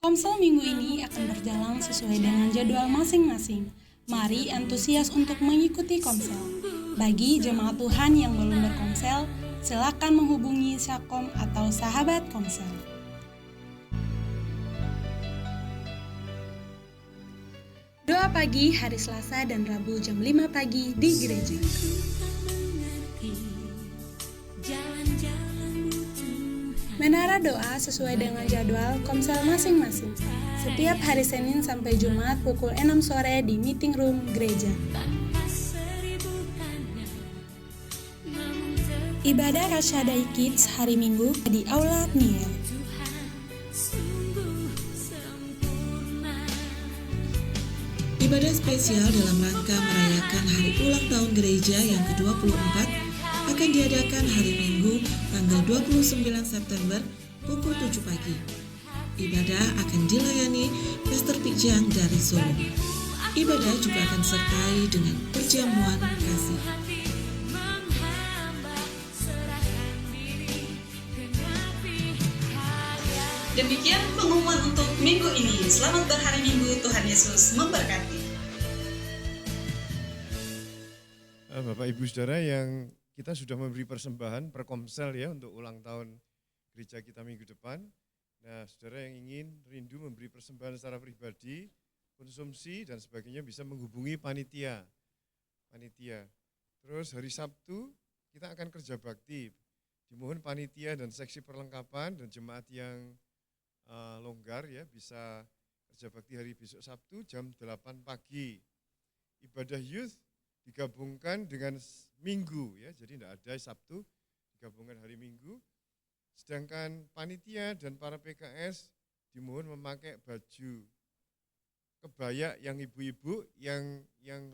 Komsel minggu ini akan berjalan sesuai dengan jadwal masing-masing. Mari antusias untuk mengikuti komsel. Bagi jemaat Tuhan yang belum berkomsel, silakan menghubungi Syakom atau sahabat komsel. Doa pagi hari Selasa dan Rabu jam 5 pagi di gereja. Menara doa sesuai dengan jadwal komsel masing-masing. Setiap hari Senin sampai Jumat pukul 6 sore di meeting room gereja. Ibadah Rasyadai Kids hari Minggu di Aula Nia. Ibadah spesial dalam rangka merayakan hari ulang tahun gereja yang ke-24 akan diadakan hari Minggu tanggal 29 September pukul 7 pagi. Ibadah akan dilayani Pastor Pijang dari Solo. Ibadah juga akan sertai dengan perjamuan kasih. Demikian pengumuman untuk minggu ini. Selamat berhari Minggu, Tuhan Yesus memberkati. Bapak Ibu Saudara yang kita sudah memberi persembahan perkomsel ya untuk ulang tahun gereja kita minggu depan. Nah, saudara yang ingin rindu memberi persembahan secara pribadi, konsumsi dan sebagainya bisa menghubungi panitia. Terus hari Sabtu kita akan kerja bakti. Dimohon panitia dan seksi perlengkapan dan jemaat yang longgar ya bisa kerja bakti hari besok Sabtu jam 8 pagi. Ibadah youth digabungkan dengan Minggu ya, jadi tidak ada Sabtu, digabungkan hari Minggu. Sedangkan panitia dan para PKS dimohon memakai baju kebaya yang ibu-ibu, yang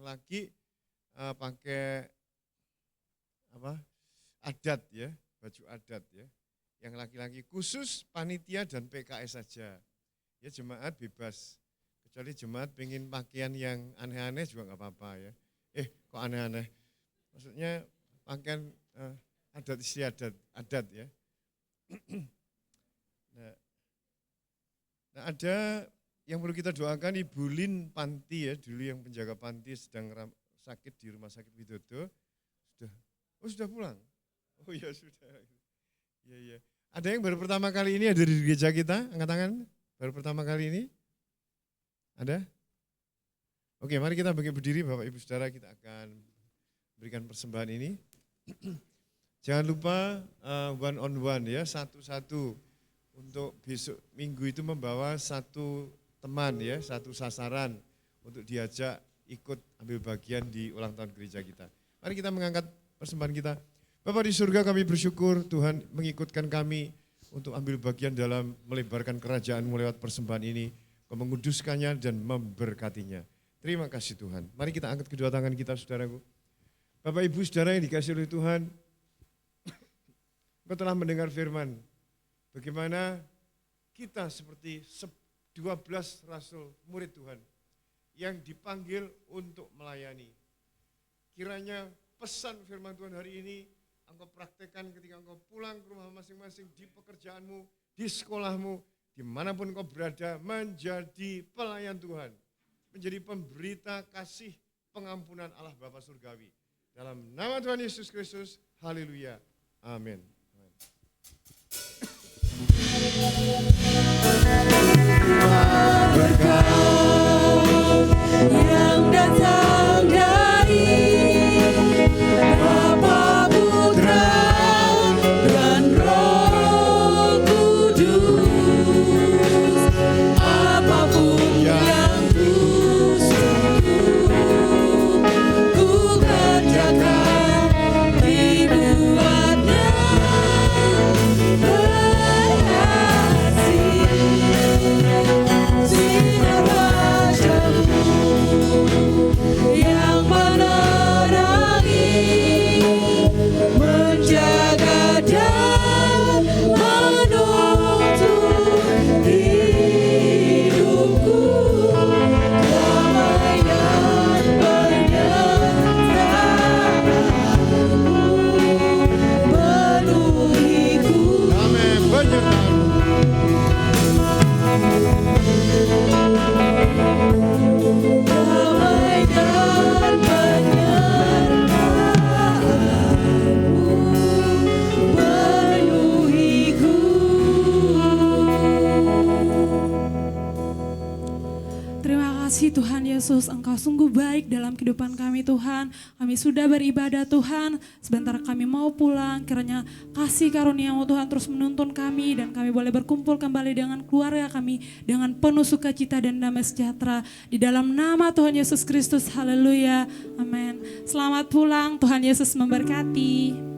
laki pakai adat ya, baju adat ya. Yang laki-laki khusus panitia dan PKS saja. Ya jemaat bebas. Kecuali jemaat pengen pakaian yang aneh-aneh juga nggak apa-apa ya. Kok aneh-aneh? Maksudnya pakaian adat istiadat ya. Nah ada yang perlu kita doakan Ibu Lin Panti ya, dulu yang penjaga panti sedang sakit di Rumah Sakit Widodo. Sudah pulang? Oh iya sudah. Iya. Ada yang baru pertama kali ini ada di gereja kita? Angkat tangan. Baru pertama kali ini? Ada? Oke, mari kita berdiri Bapak Ibu Saudara, kita akan berikan persembahan ini. Jangan lupa one on one ya, satu-satu. Untuk besok minggu itu membawa satu teman ya, satu sasaran untuk diajak ikut ambil bagian di ulang tahun gereja kita. Mari kita mengangkat persembahan kita. Bapa di surga, kami bersyukur Tuhan mengikutkan kami untuk ambil bagian dalam melebarkan kerajaan-Mu lewat persembahan ini. Kau menguduskannya dan memberkatinya. Terima kasih Tuhan. Mari kita angkat kedua tangan kita saudaraku. Bapak Ibu Saudara yang dikasihi oleh Tuhan, Kau telah mendengar firman. Bagaimana kita seperti 12 rasul murid Tuhan yang dipanggil untuk melayani. Kiranya pesan firman Tuhan hari ini Engkau praktekkan ketika Engkau pulang ke rumah masing-masing, di pekerjaanmu, di sekolahmu, dimanapun Engkau berada, menjadi pelayan Tuhan, menjadi pemberita kasih pengampunan Allah Bapa Surgawi. Dalam nama Tuhan Yesus Kristus, haleluya, amin. Berkat yang datang dari Bapa, Putra, dan Roh Kudus, apapun yang Yesus, Engkau sungguh baik dalam kehidupan kami Tuhan. Kami sudah beribadah Tuhan, sebentar kami mau pulang, kiranya kasih karunia-Mu Tuhan terus menuntun kami dan kami boleh berkumpul kembali dengan keluarga kami dengan penuh sukacita dan damai sejahtera. Di dalam nama Tuhan Yesus Kristus, haleluya, amin. Selamat pulang, Tuhan Yesus memberkati.